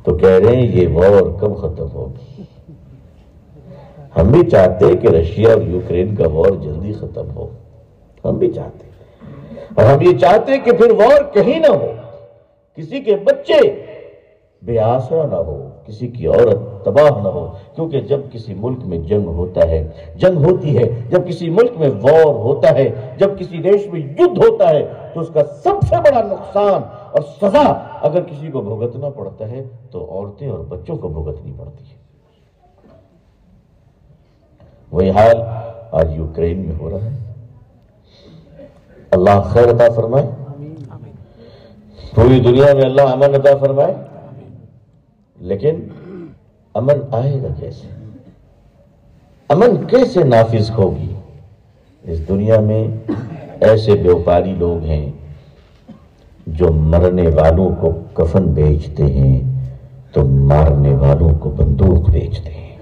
تو کہہ رہے ہیں یہ وار کب ختم ہوگی؟ ہم بھی چاہتے کہ رشیا اور یوکرین کا وار جلدی ختم ہو، ہم بھی چاہتے، اور ہم یہ چاہتے کہ پھر وار کہیں نہ ہو، کسی کے بچے بے آسرا نہ ہو، کسی کی عورت تباہ نہ ہو. کیونکہ جب کسی ملک میں جنگ ہوتا ہے، جنگ ہوتی ہے، جب کسی ملک میں وار ہوتا ہے، جب کسی دیش میں یدھ ہوتا ہے تو اس کا سب سے بڑا نقصان اور سزا اگر کسی کو بھگتنا پڑتا ہے تو عورتیں اور بچوں کو بھگتنی پڑتی ہے. وہی حال آج یوکرین میں ہو رہا ہے. اللہ خیر عطا فرمائے، پوری دنیا میں اللہ امن عطا فرمائے. لیکن امن آئے گا کیسے؟ امن کیسے نافذ ہوگی؟ اس دنیا میں ایسے بیوپاری لوگ ہیں جو مرنے والوں کو کفن بیچتے ہیں تو مارنے والوں کو بندوق بیچتے ہیں.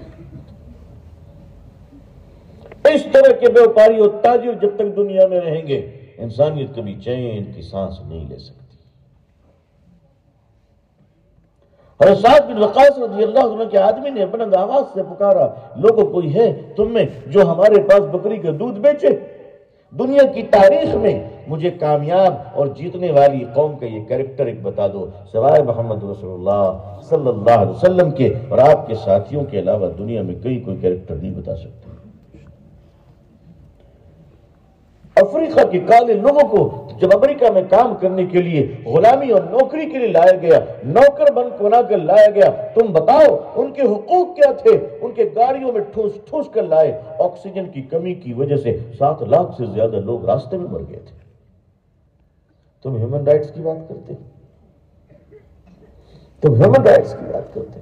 اس طرح کے بیوپاری اور تاجر جب تک دنیا میں رہیں گے انسانیت کبھی چین کی سانس نہیں لے سکتی. حضرت سعد بن وقاص رضی اللہ عنہ کے آدمی نے بلند آواز سے پکارا، لوگوں کوئی ہے تم میں جو ہمارے پاس بکری کا دودھ بیچے؟ دنیا کی تاریخ میں مجھے کامیاب اور جیتنے والی قوم کا یہ کریکٹر ایک بتا دو سوائے محمد رسول اللہ صلی اللہ علیہ وسلم کے اور آپ کے ساتھیوں کے علاوہ دنیا میں کوئی کریکٹر نہیں بتا سکتے. افریقہ کے کالے لوگوں کو جب امریکہ میں کام کرنے کے لیے غلامی اور نوکری کے لیے لایا گیا، نوکر بنا کر لایا گیا، تم بتاؤ ان کے حقوق کیا تھے؟ ان کے گاڑیوں میں ٹھوس کر لائے. آکسیجن کی کمی کی وجہ سے 7 لاکھ سے زیادہ لوگ راستے میں مر گئے تھے. تم ہیومن رائٹس کی بات کرتے، تم ہیومن رائٹس کی بات کرتے،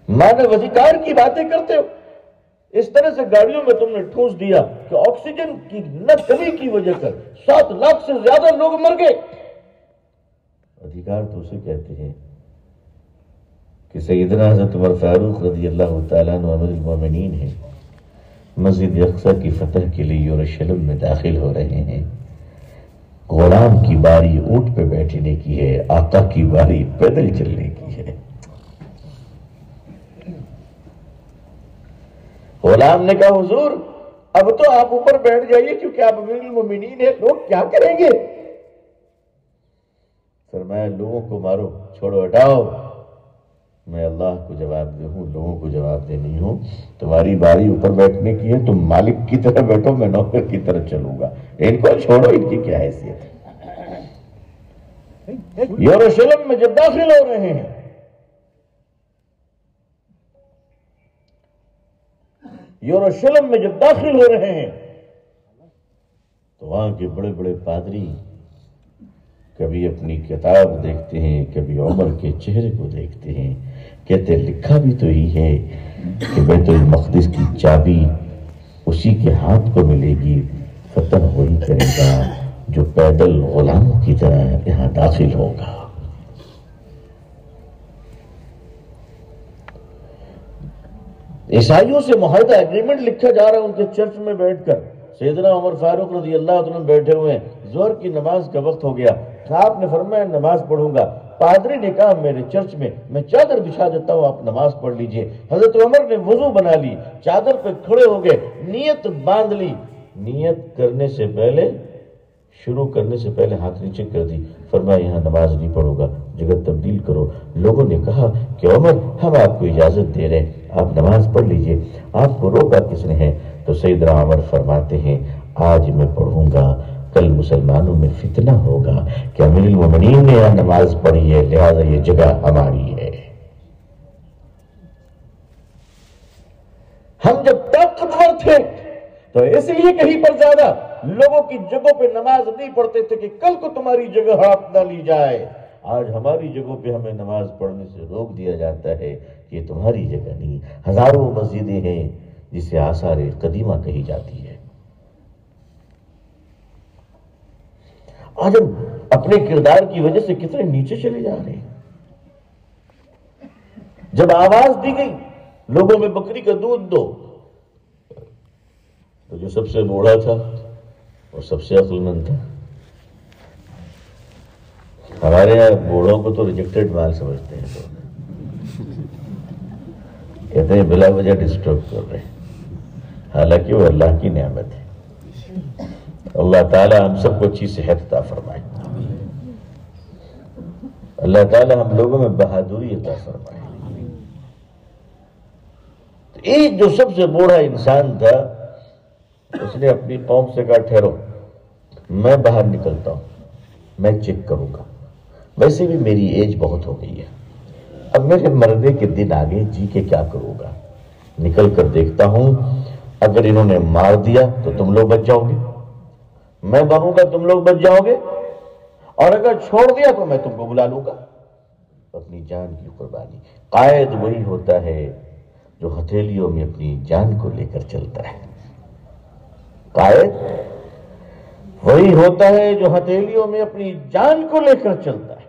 مانو ادھیکار کی باتیں کرتے ہو. اس طرح سے گاڑیوں میں تم نے ٹھوس دیا کہ آکسیجن کی نہ کمی کی وجہ سے 7 لاکھ سے زیادہ لوگ مر گئے. ادھیکار تو اسے کہتے ہیں کہ سیدنا حضرت عمر فاروق رضی اللہ تعالیٰ عنہ امیر المومنین ہیں، مسجد اقصی کی فتح کے لیے یروشلم میں داخل ہو رہے ہیں. غلام کی باری اونٹ پہ بیٹھنے کی ہے، آقا کی باری پیدل چلنے کی ہے. غلام نے کہا حضور اب تو آپ اوپر بیٹھ جائیے کیونکہ آپ امیر المومنین ہیں، لوگ کیا کریں گے؟ فرمایا لوگوں کو مارو، چھوڑو، ہٹاؤ، میں اللہ کو جواب دے ہوں، لوگوں کو جواب دے نہیں ہوں، تمہاری باری اوپر بیٹھنے کی ہے، تم مالک کی طرح بیٹھو، میں نوکر کی طرح چلوں گا، ان کو چھوڑو، ان کی کیا حیثیت ہے۔ یروشلم میں جب داخل ہو رہے ہیں یروشلم میں جب داخل ہو رہے ہیں تو وہاں کے بڑے بڑے پادری کبھی اپنی کتاب دیکھتے ہیں، کبھی عمر کے چہرے کو دیکھتے ہیں، کہتے لکھا بھی تو ہی ہے کہ بیت المقدس کی چابی اسی کے ہاتھ کو ملے گی، فتح وہی کرے گا جو پیدل غلاموں کی طرح یہاں داخل ہوگا۔ عیسائیوں سے معاہدہ ایگریمنٹ لکھا جا رہا ہے ان کے چرچ میں بیٹھ کر، سیدنا عمر فاروق رضی اللہ عنہ بیٹھے ہوئے ہیں، ظہر کی نماز کا وقت ہو گیا، آپ نے فرمایا نماز پڑھوں گا، پادری نے کہا میرے چرچ میں چادر بچھا دیتا ہوں، آپ نماز پڑھ لیجئے۔ حضرت عمر نے وضو بنا لی، چادر پہ کھڑے ہو گئے، نیت باندھ لی، نیت کرنے سے پہلے، شروع کرنے سے پہلے ہاتھ نیچے کر دی، فرمایا یہاں نماز نہیں پڑھوں گا، جگہ تبدیل کرو۔ لوگوں نے کہا کہ عمر ہم آپ کو اجازت دے رہے ہیں، آپ نماز پڑھ لیجئے، آپ کو روکا کس نے ہے؟ تو سیدنا عمر فرماتے ہیں آج میں پڑھوں گا، کل مسلمانوں میں فتنہ ہوگا کہ امیر المومنین نے یہاں نماز پڑھی ہے، لہذا یہ جگہ ہماری ہے۔ ہم جب طاقتور تھے تو اس لیے کہیں پر زیادہ لوگوں کی جگہوں پہ نماز نہیں پڑھتے تھے کہ کل کو تمہاری جگہ ہڑپ نہ لی جائے، آج ہماری جگہوں پہ ہمیں نماز پڑھنے سے روک دیا جاتا ہے کہ یہ تمہاری جگہ نہیں۔ ہزاروں مسجدیں ہیں جسے آثار قدیمہ کہی جاتی ہے۔ آج ہم اپنے کردار کی وجہ سے کتنے نیچے چلے جا رہے ہیں۔ جب آواز دی گئی لوگوں میں بکری کا دودھ دو، تو جو سب سے بوڑھا تھا اور سب سے عقل مند تھا، ہمارے یہاں بوڑھوں کو تو ریجیکٹڈ مال سمجھتے ہیں، کہتے ہیں بلا وجہ ڈسٹرب کر رہے ہیں، حالانکہ وہ اللہ کی نعمت ہے۔ اللہ تعالی ہم سب کو اچھی صحت عطا فرمائے، اللہ تعالی ہم لوگوں میں بہادری عطا فرمائے۔ تو ایک جو سب سے بوڑھا انسان تھا اس نے اپنی قوم سے کہا ٹھہرو، میں باہر نکلتا ہوں، میں چیک کروں گا، ویسے بھی میری ایج بہت ہو گئی ہے، اب میرے مرنے کے دن آگے جی کے کیا کروں گا، نکل کر دیکھتا ہوں، اگر انہوں نے مار دیا تو تم لوگ بچ جاؤ گے، میں مروں گا تم لوگ بچ جاؤ گے، اور اگر چھوڑ دیا تو میں تم کو بلا لوں گا۔ اپنی جان کی قربانی، قائد وہی ہوتا ہے جو ہتھیلیوں میں اپنی جان کو لے کر چلتا ہے، قائد وہی ہوتا ہے جو ہتھیلیوں میں اپنی جان کو لے کر چلتا ہے۔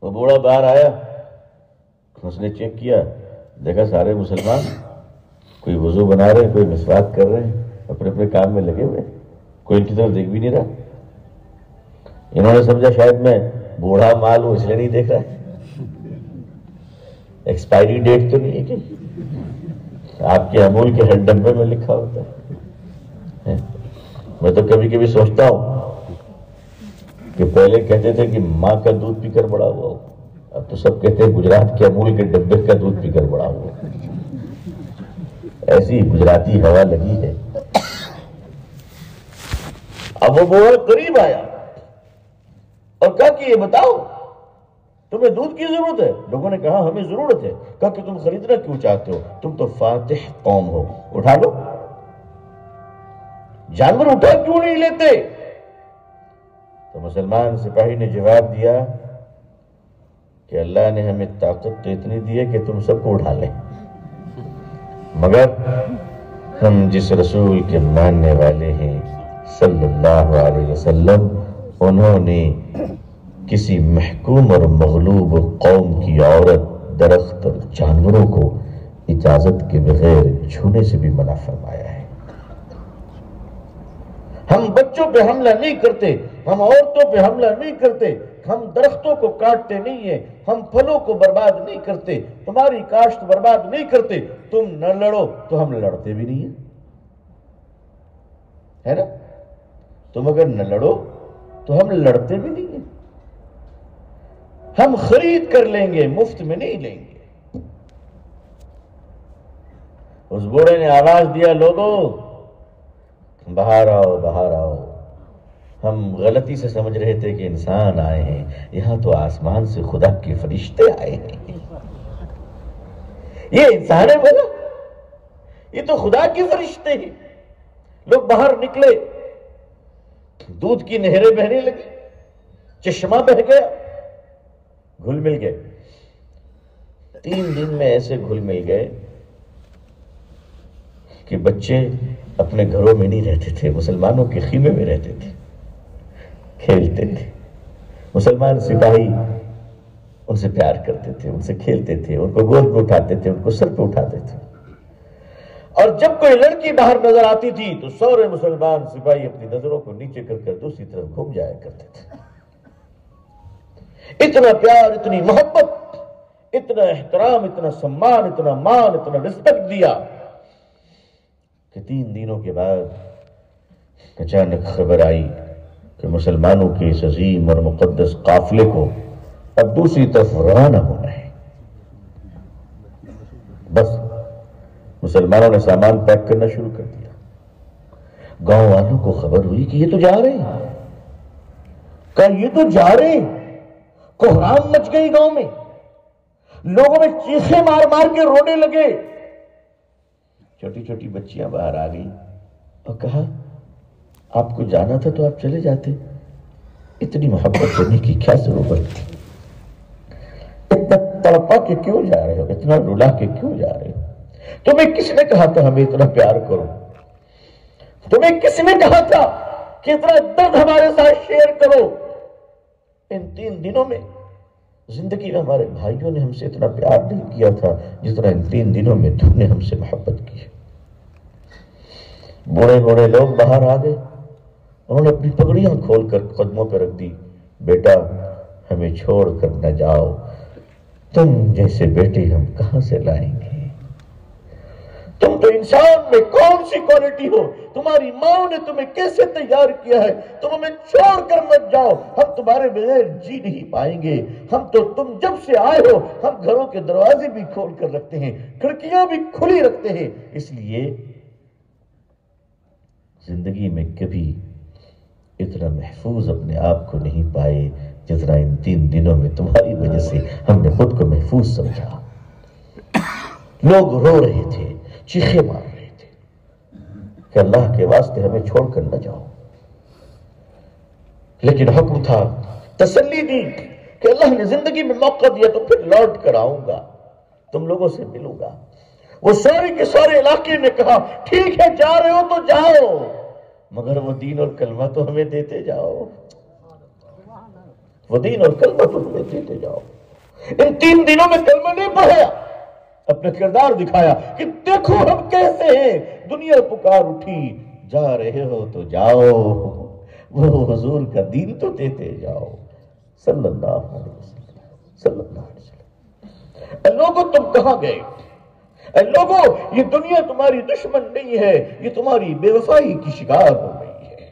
وہ بوڑھا باہر آیا، اس نے چیک کیا، دیکھا سارے مسلمان کوئی وضو بنا رہے ہیں، کوئی مسواک کر رہے ہیں، اپنے اپنے کام میں لگے ہوئے، کوئی ان کی طرف دیکھ بھی نہیں رہا۔ انہوں نے سمجھا شاید میں بوڑھا مال ہوں اس لیے نہیں دیکھ رہا ہے، ایکسپائری ڈیٹ تو نہیں ہے کہ آپ کے امول کے ہر ڈبے میں لکھا ہوتا ہے۔ میں تو کبھی کبھی سوچتا ہوں کہ پہلے کہتے تھے کہ ماں کا دودھ پی کر بڑا ہوا ہو، اب تو سب کہتے ہیں گجرات کے امول کے ڈبے کا دودھ پی کر بڑا ہوا، ایسی گجراتی ہوا لگی ہے۔ اب وہ بوڑھا قریب آیا اور کہا کہ یہ بتاؤ تمہیں دودھ کی ضرورت ہے؟ لوگوں نے کہا ہمیں ضرورت ہے۔ کہا کہ تم خریدنا کیوں چاہتے ہو؟ تم تو فاتح قوم ہو، اٹھا لو۔ جانور اٹھا کیوں نہیں لیتے؟ تو مسلمان سپاہی نے جواب دیا کہ اللہ نے ہمیں طاقت تو اتنی دی ہے کہ تم سب کو اٹھا لیں، مگر ہم جس رسول کے ماننے والے ہیں صلی اللہ علیہ وسلم، انہوں نے کسی محکوم اور مغلوب قوم کی عورت، درخت اور جانوروں کو اجازت کے بغیر چھونے سے بھی منع فرمایا ہے۔ ہم بچوں پہ حملہ نہیں کرتے، ہم عورتوں پہ حملہ نہیں کرتے، ہم درختوں کو کاٹتے نہیں ہیں، ہم پھلوں کو برباد نہیں کرتے، تمہاری کاشت برباد نہیں کرتے، تم نہ لڑو تو ہم لڑتے بھی نہیں ہیں، ہے نا؟ تم اگر نہ لڑو تو ہم لڑتے بھی نہیں ہیں، ہم خرید کر لیں گے، مفت میں نہیں لیں گے۔ اس بوڑھے نے آواز دیا، لوگوں باہر آؤ باہر آؤ، ہم غلطی سے سمجھ رہے تھے کہ انسان آئے ہیں، یہاں تو آسمان سے خدا کے فرشتے آئے ہیں۔ یہ انسان ہے بولا، یہ تو خدا کے فرشتے ہیں۔ لوگ باہر نکلے، دودھ کی نہریں بہنے لگی، چشمہ بہہ گیا، گھل مل گئے۔ 3 دن میں ایسے گھل مل گئے کہ بچے اپنے گھروں میں نہیں رہتے تھے، مسلمانوں کے خیمے میں رہتے تھے، کھیلتے تھے۔ مسلمان سپاہی ان سے پیار کرتے تھے، ان سے کھیلتے تھے، ان کو گود میں اٹھاتے تھے، ان کو سر پہ اٹھاتے تھے۔ اور جب کوئی لڑکی باہر نظر آتی تھی تو سارے مسلمان سپاہی اپنی نظروں کو نیچے کر کر دوسری طرف گھوم جایا کرتے تھے۔ اتنا پیار، اتنی محبت، اتنا احترام، اتنا سمان، اتنا مان، اتنا رسپیکٹ دیا کہ 3 دنوں کے بعد اچانک خبر آئی کہ مسلمانوں کے اس عظیم اور مقدس قافلے کو اب دوسری طرف روانہ ہونا ہے۔ بس مسلمانوں نے سامان پیک کرنا شروع کر دیا۔ گاؤں والوں کو خبر ہوئی کہ یہ تو جا رہے ہیں، کہا یہ تو جا رہے ہیں۔ کوہرام مچ گئی گاؤں میں، لوگوں میں چیخیں مار مار کے رونے لگے۔ چھوٹی چھوٹی بچیاں باہر آ گئی اور کہا آپ کو جانا تھا تو آپ چلے جاتے، اتنی محبت کرنے کی کیا ضرورت تھی؟ اتنا تڑپا کے کیوں جا رہے ہو، اتنا رلا کے کیوں جا رہے ہو؟ تمہیں کس نے کہا تھا ہمیں اتنا پیار کرو؟ تمہیں کس نے کہا تھا کہ اتنا درد ہمارے ساتھ شیئر کرو؟ ان 3 دنوں میں زندگی میں ہمارے بھائیوں نے ہم سے اتنا پیار نہیں کیا تھا جتنا ان 3 دنوں میں تم نے ہم سے محبت کی ہے۔ بوڑھے بوڑھے لوگ باہر آ گئے، انہوں نے اپنی پگڑیاں کھول کر قدموں پہ رکھ دی، بیٹا ہمیں چھوڑ کر نہ جاؤ، تم جیسے بیٹے ہم کہاں سے لائیں گے؟ تم تو انسان میں کون سی کوالٹی ہو؟ تمہاری ماں نے تمہیں کیسے تیار کیا ہے؟ تم ہمیں چھوڑ کر مت جاؤ، ہم تمہارے بغیر جی نہیں پائیں گے۔ ہم تو تم جب سے آئے ہو ہم گھروں کے دروازے بھی کھول کر رکھتے ہیں، کھڑکیاں بھی کھلی رکھتے ہیں، اس لیے زندگی میں کبھی اتنا محفوظ اپنے آپ کو نہیں پائے جتنا ان 3 دنوں میں تمہاری وجہ سے ہم نے خود کو محفوظ سمجھا۔ لوگ رو رہے تھے، چیخیں مار رہے تھے کہ اللہ کے واسطے ہمیں چھوڑ کر نہ جاؤ، لیکن حکم تھا، تسلی دی کہ اللہ نے زندگی میں موقع دیا تو پھر لوٹ کر آؤں گا، تم لوگوں سے ملوں گا۔ وہ سارے کے سارے علاقے نے کہا ٹھیک ہے جا رہے ہو تو جاؤ، مگر وہ دین اور کلمہ تو ہمیں دیتے جاؤ، وہ دین اور کلمہ تو ہمیں دیتے جاؤ۔ ان 3 دنوں میں کلمہ نہیں پڑھا، اپنا کردار دکھایا کہ دیکھو ہم کیسے ہیں۔ دنیا پکار اٹھی، جا رہے ہو تو جاؤ، وہ حضور کا دین تو دیتے جاؤ، صلی اللہ علیہ وسلم، صلی اللہ علیہ وسلم۔ اے لوگوں تم کہاں گئے؟ اے لوگوں یہ دنیا تمہاری دشمن نہیں ہے، یہ تمہاری بے وفائی کی شکار ہو گئی ہے۔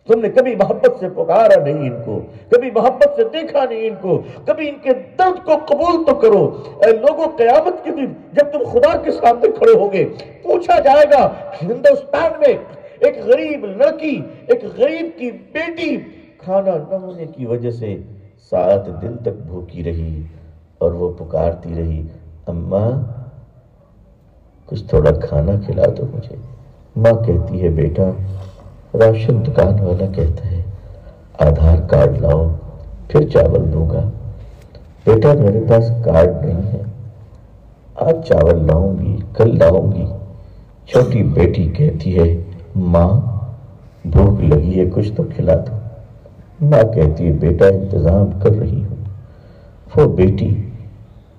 تم نے کبھی محبت سے پکارا نہیں ان کو، کبھی محبت سے دیکھا نہیں ان کو، کبھی ان کے درد کو قبول تو کرو۔ اے لوگوں قیامت کے دن جب تم خدا کے سامنے کھڑے ہوگے پوچھا جائے گا ہندوستان میں ایک غریب لڑکی، ایک غریب کی بیٹی کھانا نہ ہونے کی وجہ سے 7 دن تک بھوکی رہی اور وہ پکارتی رہی، اماں کچھ تھوڑا کھانا کھلا دو مجھے۔ ماں کہتی ہے بیٹا، راشن دکان والا کہتا ہے آدھار کارڈ لاؤ پھر چاول دوں گا۔ بیٹا میرے پاس کارڈ نہیں ہے، آج چاول لاؤں گی کل لاؤں گی۔ چھوٹی بیٹی کہتی ہے ماں بھوک لگی ہے کچھ تو کھلا دو۔ ماں کہتی ہے بیٹا انتظام کر رہی ہوں۔ وہ بیٹی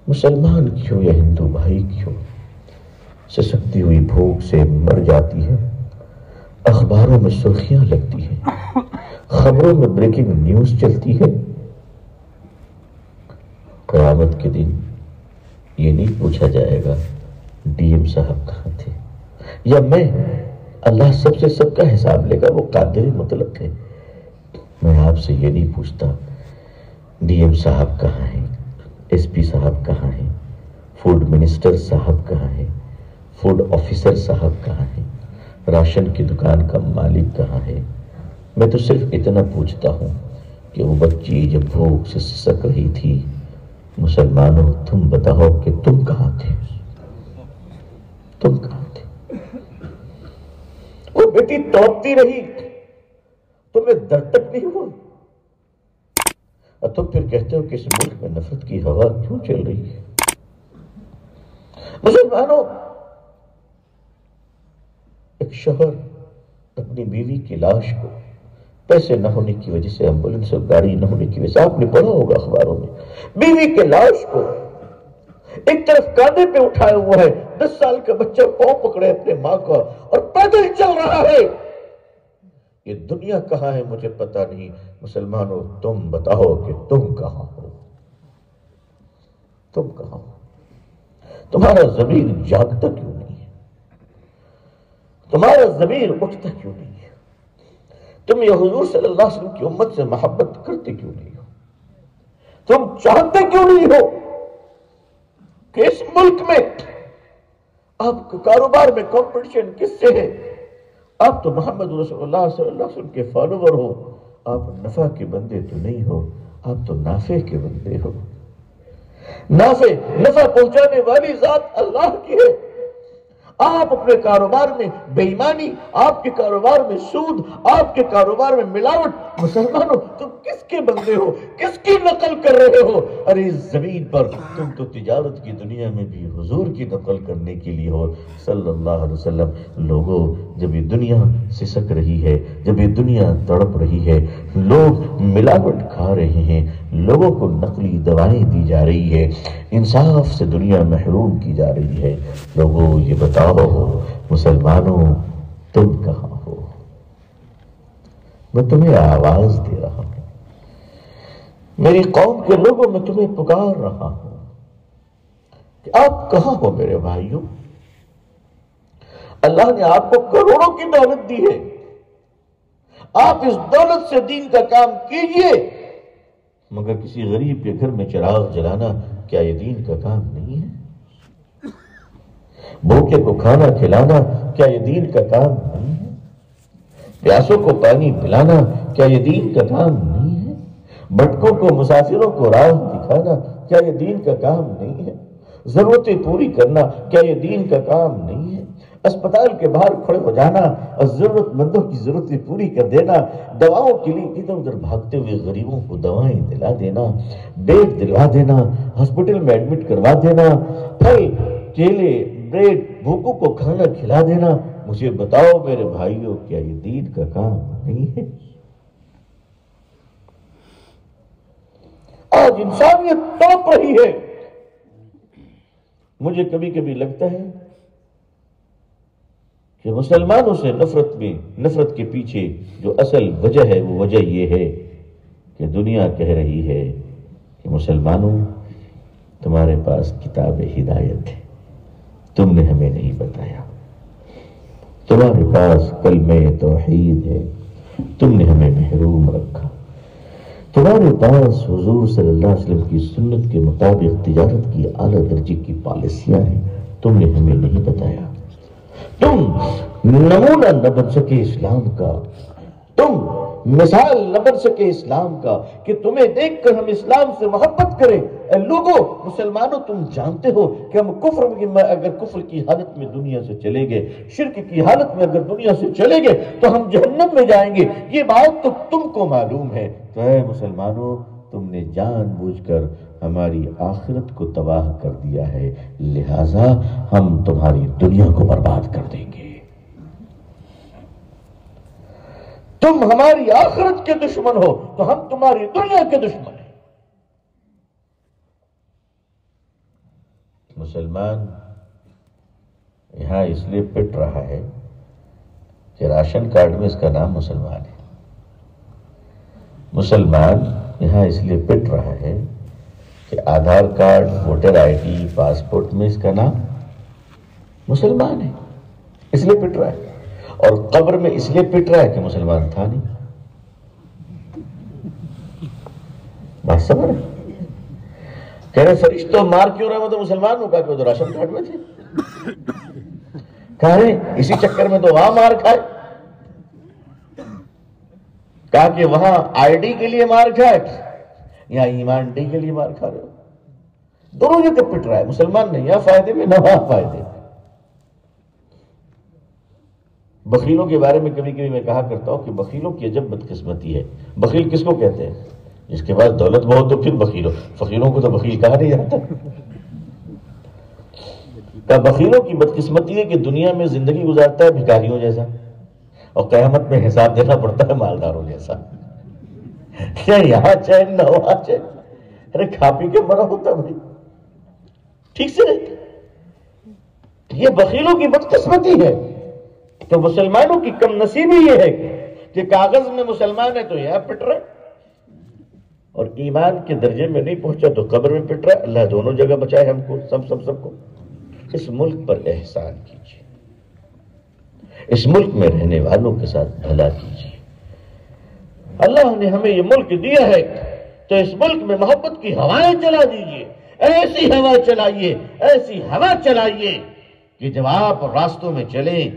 مسلمان کیوں یا ہندو بھائی کیوں سسکتی ہوئی بھوک سے مر جاتی ہے۔ اخباروں میں سرخیاں لگتی ہیں، خبروں میں بریکنگ نیوز چلتی ہے۔ قیامت کے دن یہ نہیں پوچھا جائے گا ڈی ایم صاحب کہاں تھے یا میں، اللہ سب سے سب کا حساب لے گا، وہ قادر مطلق ہے۔ میں آپ سے یہ نہیں پوچھتا ڈی ایم صاحب کہاں ہیں، ایس پی صاحب کہاں ہیں، فوڈ منسٹر صاحب کہاں ہیں، فوڈ آفیسر صاحب کہاں ہیں، راشن کی دکان کا مالک کہاں ہے۔ میں تو صرف اتنا پوچھتا ہوں کہ وہ بچی جب بھوک سے سسک رہی تھی، مسلمانوں تم بتاؤ کہ تم کہاں تھے، تم کہاں تھے؟ وہ بیٹی توڑتی رہی، تمہیں درد تک نہیں ہوا، اور تم پھر کہتے ہو کہ اس ملک میں نفرت کی ہوا کیوں چل رہی ہے؟ مسلمانوں، ایک شوہر اپنی بیوی کی لاش کو پیسے نہ ہونے کی وجہ سے، ایمبولینس اور گاڑی نہ ہونے کی وجہ سے، آپ نے پڑھا ہوگا اخباروں میں، بیوی کے لاش کو ایک طرف کاندھے پہ اٹھایا ہوا ہے، 10 سال کا بچہ پاؤں پکڑے اپنے ماں کا اور پیدل چل رہا ہے۔ یہ دنیا کہاں ہے مجھے پتا نہیں، مسلمانوں تم بتاؤ کہ تم کہاں ہو، تم کہاں ہو؟ تمہارا ضمیر جاگتا کیوں نہیں ہے؟ تمہارا ضمیر اٹھتا کیوں نہیں ہے؟ تم یہ حضور صلی اللہ علیہ وسلم کی امت سے محبت کرتے کیوں نہیں ہو؟ تم چاہتے کیوں نہیں ہو کہ اس ملک میں آپ کا کاروبار میں کمپٹیشن کس سے ہے؟ آپ تو محمد رسول اللہ صلی اللہ علیہ وسلم کے فالوور ہو، آپ نفع کے بندے تو نہیں ہو، آپ تو نافع کے بندے ہو۔ نفع پہنچانے والی ذات اللہ کی ہے۔ آپ اپنے کاروبار میں بے ایمانی، آپ کے کاروبار میں سود، آپ کے کاروبار میں ملاوٹ، مسلمانوں تم کس کے بندے ہو، کس کی نقل کر رہے ہو؟ ارے اس زمین پر تم تو تجارت کی دنیا میں بھی حضور کی نقل کرنے کے لیے ہو صلی اللہ علیہ وسلم۔ لوگوں، جب یہ دنیا سسک رہی ہے، جب یہ دنیا تڑپ رہی ہے، لوگ ملاوٹ کھا رہے ہیں، لوگوں کو نقلی دوائیں دی جا رہی ہے، انصاف سے دنیا محروم کی جا رہی ہے، لوگوں یہ بتاؤ مسلمانوں تم کہاں ہو؟ میں تمہیں آواز دے رہا ہوں، میری قوم کے لوگوں میں تمہیں پکار رہا ہوں کہ آپ کہاں ہو میرے بھائیوں؟ اللہ نے آپ کو کروڑوں کی دولت دی ہے، آپ اس دولت سے دین کا کام کیجئے، مگر کسی غریب کے گھر میں چراغ جلانا کیا یہ دین کا کام نہیں ہے؟ بھوکے کو کھانا کھلانا کیا یہ دین کا کام نہیں ہے؟ پیاسوں کو پانی پلانا کیا یہ دین کا کام نہیں ہے؟ بھٹکوں کو، مسافروں کو راہ دکھانا کیا یہ دین کا کام نہیں ہے؟ ضرورتیں پوری کرنا کیا یہ دین کا کام نہیں ہے؟ اسپتال کے باہر کھڑے ہو جانا اور ضرورت مندوں کی ضرورتیں پوری کر دینا، دواؤں کے لیے ادھر ادھر بھاگتے ہوئے غریبوں کو دوائیں دلا دینا، بیڈ دلوا دینا، ہاسپٹل میں ایڈمٹ کروا دینا، پھل کیلے بریڈ بھوکوں کو کھانا کھلا دینا، مجھے بتاؤ میرے بھائیوں کیا یہ دین کا کام نہیں ہے؟ آج انسانیت تڑپ رہی ہے۔ مجھے کبھی کبھی لگتا ہے کہ مسلمانوں سے نفرت کے پیچھے جو اصل وجہ ہے وہ وجہ یہ ہے کہ دنیا کہہ رہی ہے کہ مسلمانوں تمہارے پاس کتاب ہدایت ہے، تم نے ہمیں نہیں بتایا، تمہارے پاس کلمہ توحید ہے، تم نے ہمیں محروم رکھا، تمہارے پاس حضور صلی اللہ علیہ وسلم کی سنت کے مطابق تجارت کی اعلیٰ درجے کی پالیسیاں ہیں، تم نے ہمیں نہیں بتایا۔ تم نمونہ نہ بن سکے اسلام کا، تم مثال نہ بن سکے اسلام کا کہ تمہیں دیکھ کر ہم اسلام سے محبت کریں۔ اے لوگوں، مسلمانوں تم جانتے ہو کہ ہم اگر کفر کی حالت میں دنیا سے چلے گئے، شرک کی حالت میں اگر دنیا سے چلے گئے تو ہم جہنم میں جائیں گے، یہ بات تو تم کو معلوم ہے۔ تو اے مسلمانوں، تم نے جان بوجھ کر ہماری آخرت کو تباہ کر دیا ہے، لہذا ہم تمہاری دنیا کو برباد کر دیں گے۔ تم ہماری آخرت کے دشمن ہو تو ہم تمہاری دنیا کے دشمن ہیں۔ مسلمان یہاں اس لیے پٹ رہا ہے کہ راشن کارڈ میں اس کا نام مسلمان ہے۔ مسلمان یہاں اس لیے پٹ رہا ہے کہ Aadhaar card, voter I D, passport میں اس کا نام مسلمان ہے، اس لیے پٹ رہا ہے، اور قبر میں اس لیے پٹ رہا ہے کہ مسلمان تھا نہیں۔ بات سمجھ رہے؟ کہہ رہے فرشتوں مار کیوں رہے؟ میں تو مسلمان ہوں. کہا کہ وہ تو راشن کارڈ میں تھے. کہہ رہے اسی چکر میں تو وہاں مار کھائے. کہا کہ وہاں آئی ڈی کے لیے مار کھائے، یہاں ایمان ڈی کے لیے مار کھا رہے ہو. دونوں جگہ پٹ رہا ہے. مسلمان نہیں یہاں فائدے میں نہ وہاں فائدے میں. بخیلوں کے بارے میں کبھی کبھی میں کہا کرتا ہوں کہ بخیلوں کی عجب بدقسمتی ہے. بخیل کس کو کہتے ہیں؟ جس کے پاس دولت بہت تو پھر بخیل ہو. فقیروں کو تو بخیل کہا نہیں جاتا. کہ بخیلوں کی بدقسمتی ہے کہ دنیا میں زندگی گزارتا ہے بھکاریوں جیسا، اور قیامت میں حساب دینا پڑتا ہے مالداروں جیسا. کیا یہاں چین نہ وہاں چین؟ ارے کھا پی کے مرا ہوتا بھائی، ٹھیک سے رہتے. یہ بخیلوں کی بدقسمتی ہے. تو مسلمانوں کی کم نصیبی یہ ہے کہ کاغذ میں مسلمان ہے تو یہاں پٹ رہا، اور ایمان کے درجے میں نہیں پہنچا تو قبر میں پٹ رہا. اللہ دونوں جگہ بچائے ہم کو، سب کو. اس ملک پر احسان کیجیے، اس ملک میں رہنے والوں کے ساتھ بھلا کیجیے. اللہ نے ہمیں یہ ملک دیا ہے تو اس ملک میں محبت کی ہوائیں چلا دیجیے. ایسی ہوا چلائیے، ایسی ہوا چلائیے کہ جب آپ راستوں میں چلیں،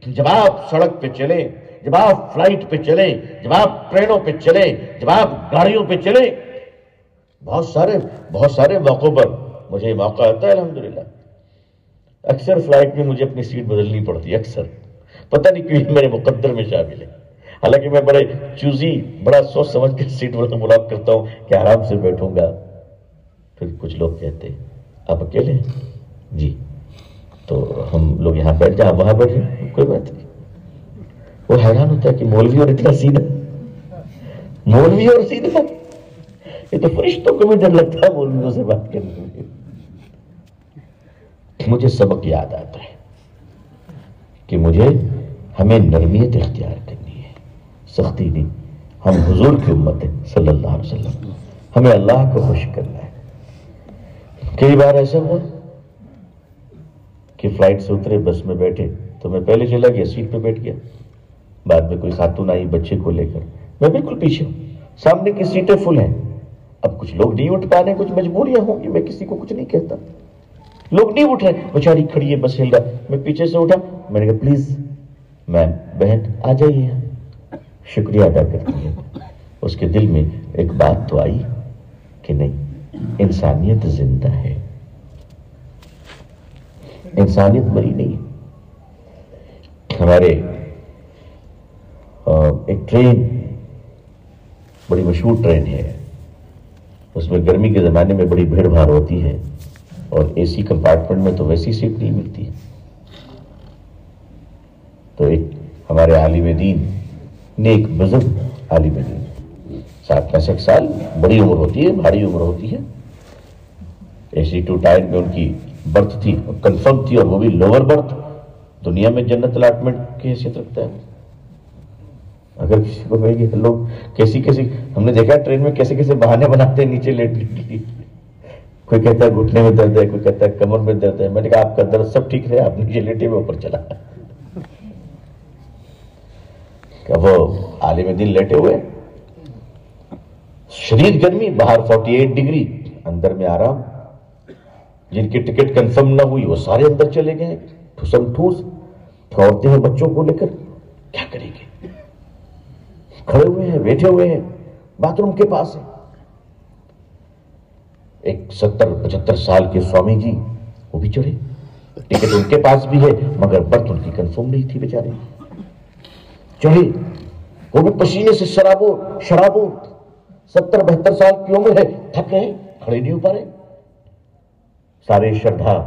جب آپ سڑک پہ چلیں، جب آپ فلائٹ پہ چلیں، جب آپ ٹرینوں پہ چلیں، جب آپ گاڑیوں پہ چلیں، بہت سارے موقعوں پر مجھے موقع آتا ہے الحمدللہ. اکثر فلائٹ میں مجھے اپنی سیٹ بدلنی پڑتی ہے، اکثر. پتہ نہیں کیوں میرے مقدر میں شامل ہے. حالانکہ میں بڑے چوزی، بڑا سوچ سمجھ کے سیٹ ملاق کرتا ہوں کہ آرام سے بیٹھوں گا. پھر کچھ لوگ کہتے ہیں آپ اکیلے ہیں؟ جی. تو ہم لوگ یہاں بیٹھ جائیں، آپ وہاں بیٹھ جائیں، کوئی بات نہیں. وہ حیران ہوتا ہے کہ مولوی اور اتنا سیدھا، مولوی اور سیدھا. یہ تو فرشتوں کو بھی ڈر لگتا ہے مولویوں سے بات کرنے میں. مجھے سبق یاد آتا ہے کہ ہمیں نرمیت اختیار کرنی ہے، سختی نہیں. ہم حضور کی امت ہیں صلی اللہ علیہ وسلم، ہمیں اللہ کو خوش کرنا ہے. کئی بار ایسا ہوا کہ فلائٹ سے اترے، بس میں بیٹھے تو میں پہلے چلا گیا، سیٹ پہ بیٹھ گیا. بعد میں کوئی خاتون آئی بچے کو لے کر، میں بالکل پیچھے ہوں. سامنے کی سیٹیں فل ہیں. اب کچھ لوگ نہیں اٹھ پا رہے، کچھ مجبوریاں ہوں گی، میں کسی کو کچھ نہیں کہتا. لوگ نہیں اٹھ رہے، بیچاری کھڑی ہے، بس ہل رہا. میں پیچھے سے اٹھا، میں نے کہا پلیز میم، بہن آ جائیے. شکریہ ادا کرتی ہے. اس کے دل میں ایک بات تو آئی کہ نہیں، انسانیت زندہ ہے، انسانیت مری نہیں. ہمارے ایک ٹرین، بڑی مشہور ٹرین ہے، اس میں گرمی کے زمانے میں بڑی بھیڑ بھاڑ ہوتی ہے، اور اے سی کمپارٹمنٹ میں تو ویسی سیٹ نہیں ملتی. تو ایک ہمارے عالم دین، نیک بزرگ عالم دین، 60-65 سال، بڑی عمر ہوتی ہے، بھاری عمر ہوتی ہے. اے سی 2 ٹائر میں ان کی برتھ تھی، کنفرم تھی، اور وہ بھی لوور برتھ. دنیا میں جنت الاٹمنٹ کی حیثیت رکھتا ہے. اگر کسی کو کہے کہ لوگ کیسی ہم نے دیکھا ٹرین میں کیسے بہانے بناتے ہیں نیچے لیٹنے کے لیے. کوئی کہتا ہے گھٹنے میں درد ہے، کوئی کہتا ہے کمر میں درد ہے. میں نے کہا آپ کا درد سب ٹھیک رہے، آپ نیچے لیٹے میں اوپر چلا. کہ وہ عالم دین لیٹے ہوئے، شدید گرمی، باہر 48 ڈگری، اندر میں آرام. جن کی ٹکٹ کنفرم نہ ہوئی وہ سارے اندر چلے گئے، ٹھوسم ٹھوس. عورتیں ہیں بچوں کو لے کر، کیا کریں گے؟ کھڑے ہوئے ہیں، بیٹھے ہوئے ہیں، باتھ روم کے پاس ہے. ایک 70-75 سال کے سوامی جی، وہ بھی چڑھے. ٹکٹ ان کے پاس بھی ہے مگر برتھ ان کی کنفرم نہیں تھی بیچارے. چڑھے، وہ بھی پسینے سے شرابور. 70-72 سال کی عمر ہے، تھک گئے، کھڑے نہیں ہو پا رہے. سارے شردھا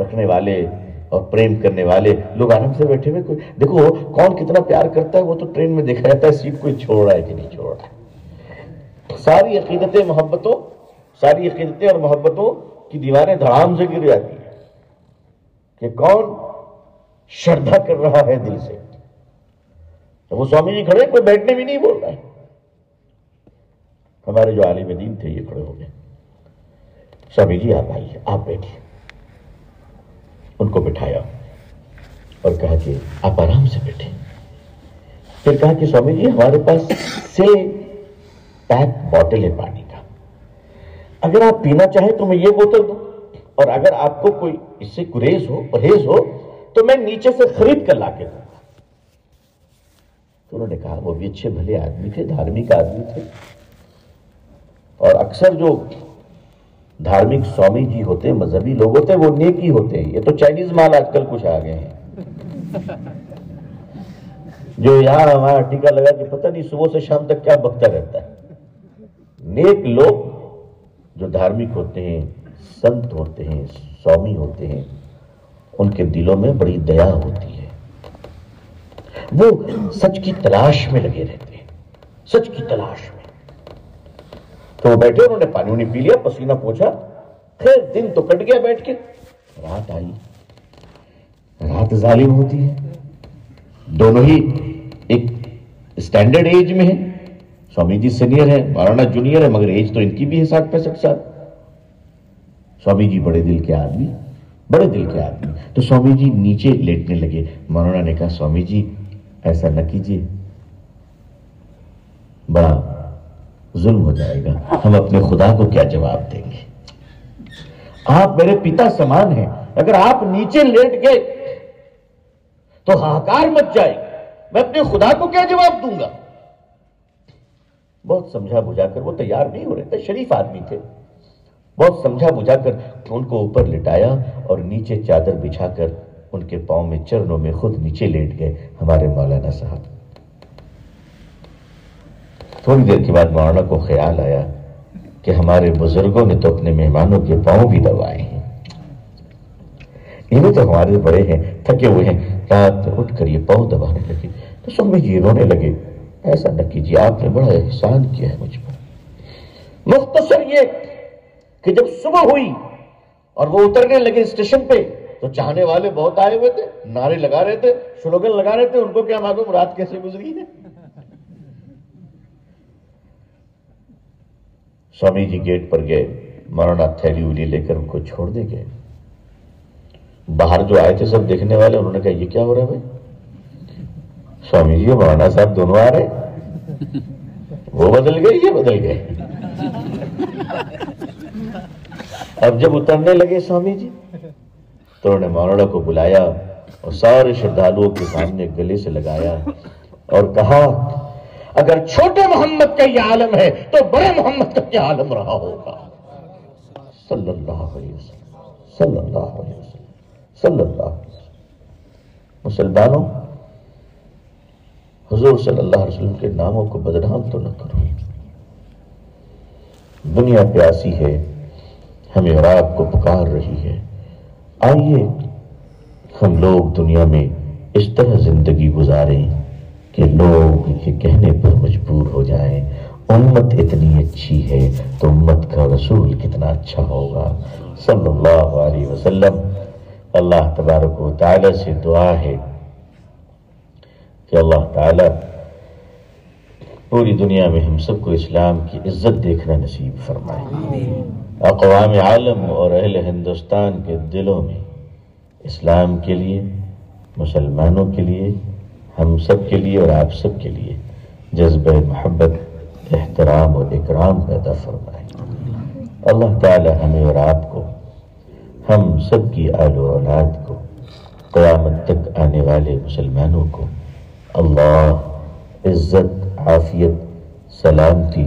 رکھنے والے اور پریم کرنے والے لوگ آرام سے بیٹھے ہوئے. دیکھو کون کتنا پیار کرتا ہے وہ تو ٹرین میں دیکھا جاتا ہے، سیٹ کوئی چھوڑ رہا ہے کہ نہیں چھوڑ رہا ہے. ساری عقیدتیں اور محبتوں کی دیواریں دھڑام سے گر جاتی ہیں کہ کون شردھا کر رہا ہے دل سے. تو وہ سوامی جی کھڑے، کوئی بیٹھنے بھی نہیں بول رہا ہے. ہمارے جو عالم دین تھے یہ کھڑے ہو گئے. سوامی جی آپ آئیے، آپ بیٹھیے. ان کو بٹھایا اور کہا کہ آپ آرام سے بیٹھیں. پھر کہا کہ سوامی جی ہمارے پاس سے پیک بوٹل ہے پانی کا، اگر آپ پینا چاہیں تو میں یہ بوتل دوں، اور اگر آپ کو کوئی اس سے گریز ہو، پرہیز ہو، تو میں نیچے سے خرید کر لا کے دوں گا۔ تو انہوں نے کہا وہ بھی اچھے بھلے آدمی تھے، دھارمک آدمی تھے، اور اکثر جو دھارمک سوامی جی ہوتے ہیں، مذہبی لوگ ہوتے ہیں، وہ نیکی ہوتے ہیں۔ یہ تو چائنیز مال آج کل کچھ آ گئے ہیں، جو یہاں ہمارا ٹیکا لگا کہ پتہ نہیں صبح سے شام تک کیا بکتا رہتا ہے۔ نیک لوگ جو دھارمک ہوتے ہیں، سنت ہوتے ہیں، سوامی ہوتے ہیں، ان کے دلوں میں بڑی دیا ہوتی ہے، وہ سچ کی تلاش میں لگے رہتے ہیں، سچ کی تلاش میں۔ تو وہ بیٹھے، انہوں نے پانی انہیں پی لیا، پسینہ پوچھا، خیر دن تو کٹ گیا بیٹھ کے، رات آئی۔ رات ظالم ہوتی ہے، دونوں ہی ایک اسٹینڈرڈ ایج میں ہیں، سوامی جی سینئر ہے، مولانا جونیئر ہے، مگر ایج تو ان کی بھی ہے 60-65 سال۔ سوامی جی بڑے دل کے آدمی، بڑے دل کے آدمی، تو سوامی جی نیچے لیٹنے لگے۔ مولانا نے کہا سوامی جی ایسا نہ کیجیے، بڑا ظلم ہو جائے گا، ہم اپنے خدا کو کیا جواب دیں گے؟ آپ میرے پتا سمان ہیں، اگر آپ نیچے لیٹ گئے تو ہاکار مچ جائے گی، میں اپنے خدا کو کیا جواب دوں گا؟ بہت سمجھا بجھا کر، وہ تیار نہیں ہو رہے تھے، شریف آدمی تھے، بہت سمجھا بجھا کر ان کو اوپر لٹایا اور نیچے چادر بچھا کر ان کے پاؤں میں، چرنوں میں خود نیچے لیٹ گئے ہمارے مولانا صاحب۔ تھوڑی دیر کے بعد مولانا کو خیال آیا کہ ہمارے بزرگوں نے تو اپنے مہمانوں کے پاؤں بھی دبائے ہیں، انہیں تو ہمارے بڑے ہیں، تھکے ہوئے ہیں، رات میں اٹھ کر یہ پاؤں دبانے لگے۔ تو سوامی جی رونے لگے، ایسا نہ کیجیے، آپ نے بڑا احسان کیا ہے مجھ پر۔ مختصر یہ کہ جب صبح ہوئی اور وہ اترنے لگے اسٹیشن پہ، تو چاہنے والے بہت آئے ہوئے تھے، نعرے لگا رہے تھے، سلوگن لگا رہے تھے، ان کو کیا معلوم رات کیسے گزری ہے۔ سوامی جی گیٹ پر گئے، مولانا تھیلی ولی لے کر ان کو چھوڑ دے گئے۔ باہر جو آئے تھے سب دیکھنے والے، انہوں نے کہا یہ کیا ہو رہا ہے بھائی؟ سوامی جی اور مولانا صاحب دونوں آ رہے، وہ بدل گئے، یہ بدل گئے۔ اب جب اترنے لگے سوامی جی تو انہوں نے مولانا کو بلایا اور سارے شردھالوؤں کے سامنے گلے سے لگایا اور کہا اگر چھوٹے محمد کا یہ عالم ہے تو بڑے محمد کا کیا عالم رہا ہوگا، صلی اللہ علیہ وسلم، صلی اللہ علیہ وسلم، صلی اللہ علیہ وسلم۔ مسلمانوں، حضور صلی اللہ علیہ وسلم کے ناموں کو بدنام تو نہ کرو۔ دنیا پیاسی ہے، ہمیں اور آپ کو پکار رہی ہے، آئیے ہم لوگ دنیا میں اس طرح زندگی گزاریں کہ لوگ یہ کہنے پر مجبور ہو جائیں امت اتنی اچھی ہے تو امت کا رسول کتنا اچھا ہوگا، صلی اللہ علیہ وسلم۔ اللہ تبارک و تعالی سے دعا ہے کہ اللہ تعالی پوری دنیا میں ہم سب کو اسلام کی عزت دیکھنا نصیب فرمائے، اقوام عالم اور اہل ہندوستان کے دلوں میں اسلام کے لیے، مسلمانوں کے لیے، ہم سب کے لیے اور آپ سب کے لیے جذبہ محبت، احترام اور اکرام پیدا فرمائے۔ اللہ تعالی ہمیں اور آپ کو، ہم سب کی آل و اولاد کو، قیامت تک آنے والے مسلمانوں کو اللہ عزت، عافیت، سلامتی،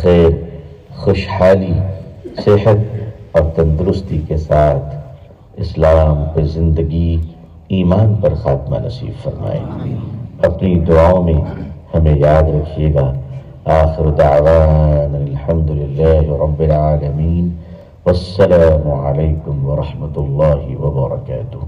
خیر، خوشحالی، صحت اور تندرستی کے ساتھ اسلام پہ زندگی، ایمان پر خاتمہ نصیب فرمائے۔ اپنی دعاؤں میں ہمیں یاد رکھیے گا۔ آخر دعوانا الحمدللہ رب العالمین، والسلام علیکم ورحمۃ اللہ وبرکاتہ۔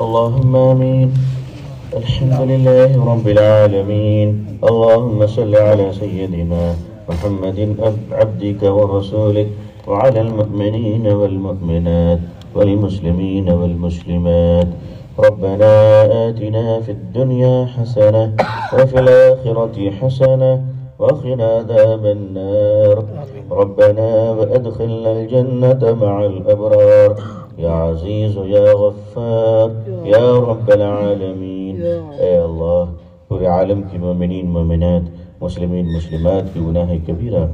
اللهم آمین۔ الحمد لله رب العالمين. اللهم صل على سيدنا محمد عبدك ورسولك وعلى المؤمنين والمؤمنات والمسلمين والمسلمات. ربنا آتنا في الدنيا حسنة وفي الآخرة حسنة وقنا عذاب النار. ربنا وأدخلنا الجنة مع الأبرار یا عزیز یا غفار یا رب العالمین. اے اللہ پورے عالم کی مومنین مومنات مسلمین مسلمات کی گناہ کبیرہ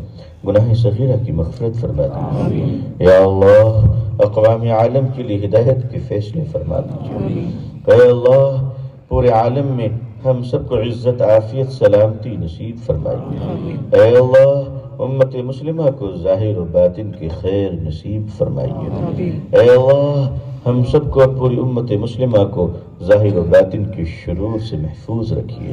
گناہ صغیرہ کی مغفرت فرما دیجیے. یا اللہ اقوام عالم کے لیے ہدایت کے فیصلے فرما دیجیے. اے اللہ پورے عالم میں ہم سب کو عزت عافیت سلامتی نصیب فرمائیے. اے اللہ امت مسلمہ کو ظاہر و باطن کی خیر نصیب فرمائیے. اے اللہ ہم سب کو پوری امت مسلمہ کو ظاہر و باطن کی شرور سے محفوظ رکھیے.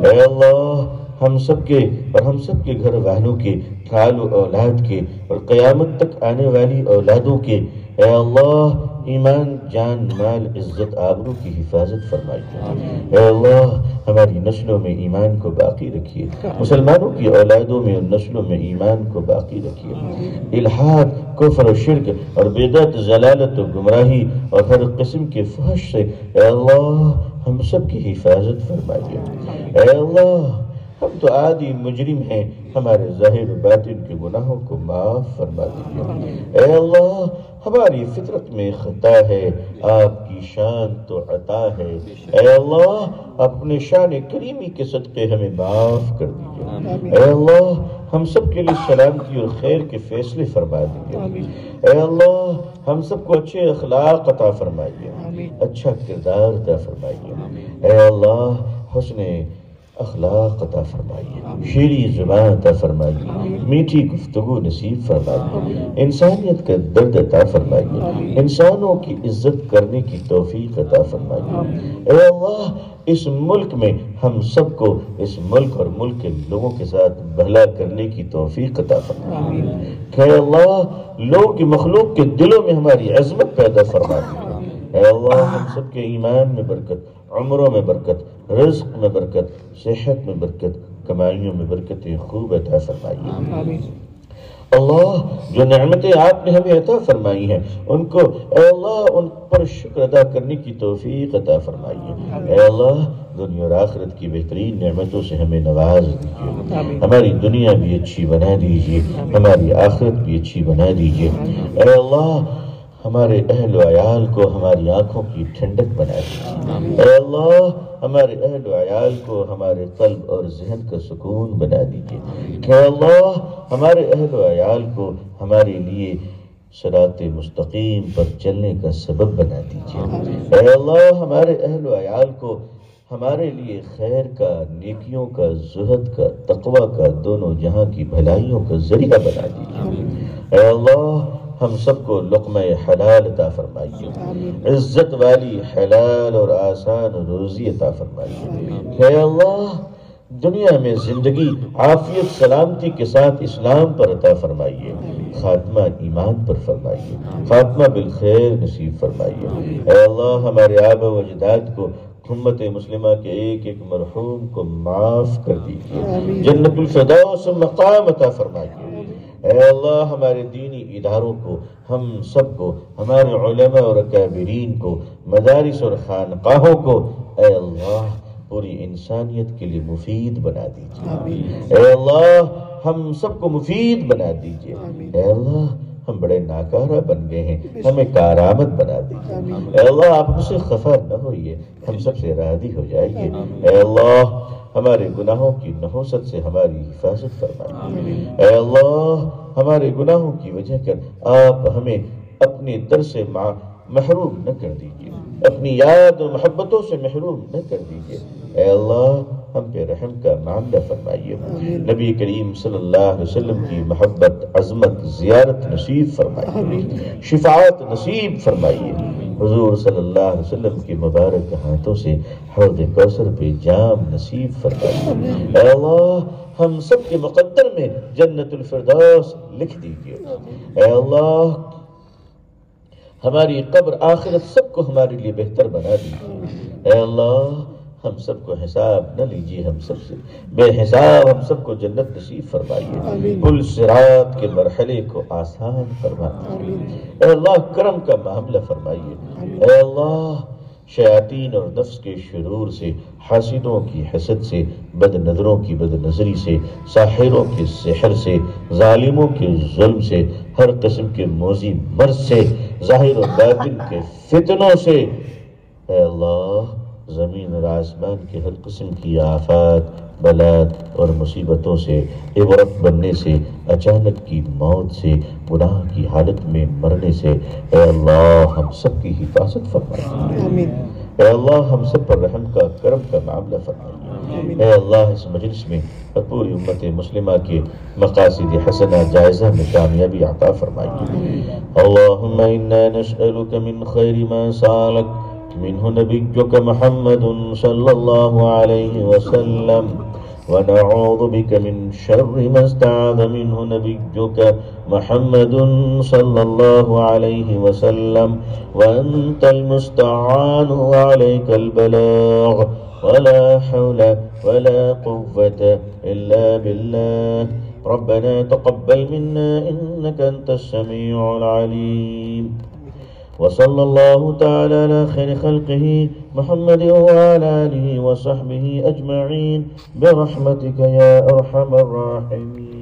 اے اللہ ہم سب کے اور ہم سب کے گھر والوں کے حال و اولاد کے اور قیامت تک آنے والی اولادوں کے اے اللہ ایمان جان مال عزت آبرو کی حفاظت فرمائیے. اے اللہ ہماری نسلوں میں ایمان کو باقی رکھیے. مسلمانوں کی اولادوں میں اور نسلوں میں ایمان کو باقی رکھیے. الحاد کفر و شرک اور بدعت ضلالت و گمراہی اور ہر قسم کے فحش سے اے اللہ ہم سب کی حفاظت فرمائیے. اے اللہ ہم تو عادی مجرم ہیں، ہمارے ظاہر و باطن کے گناہوں کو معاف فرما دیجیے. اے اللہ ہماری فطرت میں خطا ہے، آپ کی شان تو عطا ہے. اے اللہ اپنے شان کریمی کے صدقے ہمیں معاف کر دیجیے. اے اللہ ہم سب کے لیے سلامتی اور خیر کے فیصلے فرما دیجیے. اے اللہ ہم سب کو اچھے اخلاق عطا فرمائیے، اچھا کردار عطا فرمائیے. اے اللہ حسن اخلاق عطا فرمائیے، شیریں زبان عطا فرمائیے، میٹھی گفتگو نصیب فرمائیے، انسانیت کا درد عطا فرمائیے، انسانوں کی عزت کرنے کی توفیق عطا فرمائیے. اے اللہ اس ملک میں ہم سب کو اس ملک اور ملک کے لوگوں کے ساتھ بھلا کرنے کی توفیق عطا فرمائیے. کہ اللہ لوگ کی مخلوق کے دلوں میں ہماری عظمت پیدا فرمائیے. اے اللہ ہم سب کے ایمان میں برکت، عمروں میں برکت، رزق میں برکت، صحت میں برکت، کمائیوں میں برکت خوب عطا فرمائیے. اللہ جو نعمتیں آپ نے ہمیں عطا فرمائی ہیں ان کو اے اللہ ان پر شکر ادا کرنے کی توفیق عطا فرمائیے. اے اللہ دنیا اور آخرت کی بہترین نعمتوں سے ہمیں نواز دیجیے. ہماری دنیا بھی اچھی بنا دیجیے، ہماری آخرت بھی اچھی بنا دیجیے. اے اللہ ہمارے اہل و عیال کو ہماری آنکھوں کی ٹھنڈک بنا دیجیے. اے اللہ ہمارے اہل و عیال کو ہمارے قلب اور ذہن کا سکون بنا دیجیے. کہ اللہ ہمارے اہل و عیال کو ہمارے لیے صراط مستقیم پر چلنے کا سبب بنا دیجیے. اے اللہ ہمارے اہل و عیال کو ہمارے لیے خیر کا، نیکیوں کا، زہد کا، تقوی کا، دونوں جہاں کی بھلائیوں کا ذریعہ بنا دیجیے. اے اللہ ہم سب کو لقمہ حلال عطا فرمائیے، عزت والی حلال اور آسان روزی عطا فرمائیے. اے اللہ دنیا میں زندگی عافیت سلامتی کے ساتھ اسلام پر عطا فرمائیے، خاتمہ ایمان پر فرمائیے، خاتمہ بالخیر نصیب فرمائیے. اے اللہ ہمارے آبا و اجداد کو امت مسلمہ کے ایک ایک مرحوم کو معاف کر دیجیے، جنت الفردوس مقام عطا فرمائیے. اے اللہ ہمارے دینی اداروں کو، ہم سب کو، ہمارے علماء اور اکابرین کو، مدارس اور خانقاہوں کو اے اللہ پوری انسانیت کے لیے مفید بنا دیجیے. اے اللہ ہم سب کو مفید بنا دیجیے. اے اللہ ہم بڑے ناکارہ بن گئے ہیں، ہمیں کارآمد بنا دیجیے. اے اللہ آپ ہم سے خفا نہ ہوئیے، ہم سب سے راضی ہو جائیے. اے اللہ ہمارے گناہوں کی نحوست سے ہماری حفاظت فرمائیے. اے اللہ ہمارے گناہوں کی وجہ کر آپ ہمیں اپنے در سے محروم نہ کر دیجیے، اپنی یاد و محبتوں سے محروم نہ کر دیجیے. اے اللہ ہم پہ رحم کا معاملہ فرمائیے. نبی کریم صلی اللہ علیہ وسلم کی محبت، عظمت، زیارت نصیب فرمائیے، شفاعت نصیب فرمائیے. حضور صلی اللہ علیہ وسلم کے مبارک ہاتھوں سے حوض کوثر پہ جام نصیب فرمائیے. اے اللہ ہم سب کے مقدر میں جنت الفردوس لکھ دیجیے. اے اللہ ہماری قبر آخرت سب کو ہمارے لیے بہتر بنا دیجیے. اے اللہ ہم سب کو حساب نہ لیجیے، ہم سب سے بے حساب ہم سب کو جنت نصیب فرمائیے، پل صراط کے مرحلے کو آسان فرمائیے، اے اللہ کرم کا معاملہ فرمائیے، اے اللہ شیاطین اور نفس کے شرور سے، حاسدوں کی حسد سے، بد نظروں کی بد نظری سے، ساحروں کے سحر سے، ظالموں کے ظلم سے، ہر قسم کے موذی مرض سے، ظاہر و باطن کے فتنوں سے، اے اللہ زمین اور آسمان کے ہر قسم کی آفات، بلات اور مصیبتوں سے، عبرت بننے سے، اچانک کی موت سے، گناہ کی حالت میں مرنے سے، اے اللہ ہم سب کی حفاظت فرمائیے، آمین۔ اے اللہ ہم سب پر رحم کا کرم کا معاملہ فرمائیے، اے اللہ اس مجلس میں پوری امت مسلمہ کے مقاصد حسنہ جائزہ میں کامیابی عطا فرمائیے۔ اللہم انا نسألک من خیر ما سالک منه نبيك محمد صلى الله عليه وسلم ونعوذ بك من شر ما استعاذ منه نبيك محمد صلى الله عليه وسلم وأنت المستعان وعليك البلاغ ولا حول ولا قوة إلا بالله ربنا تقبل منا إنك أنت السميع العليم وصلى الله تعالى على خير خلقه محمد وعلى آله وصحبه أجمعين برحمتك يا أرحم الراحمين.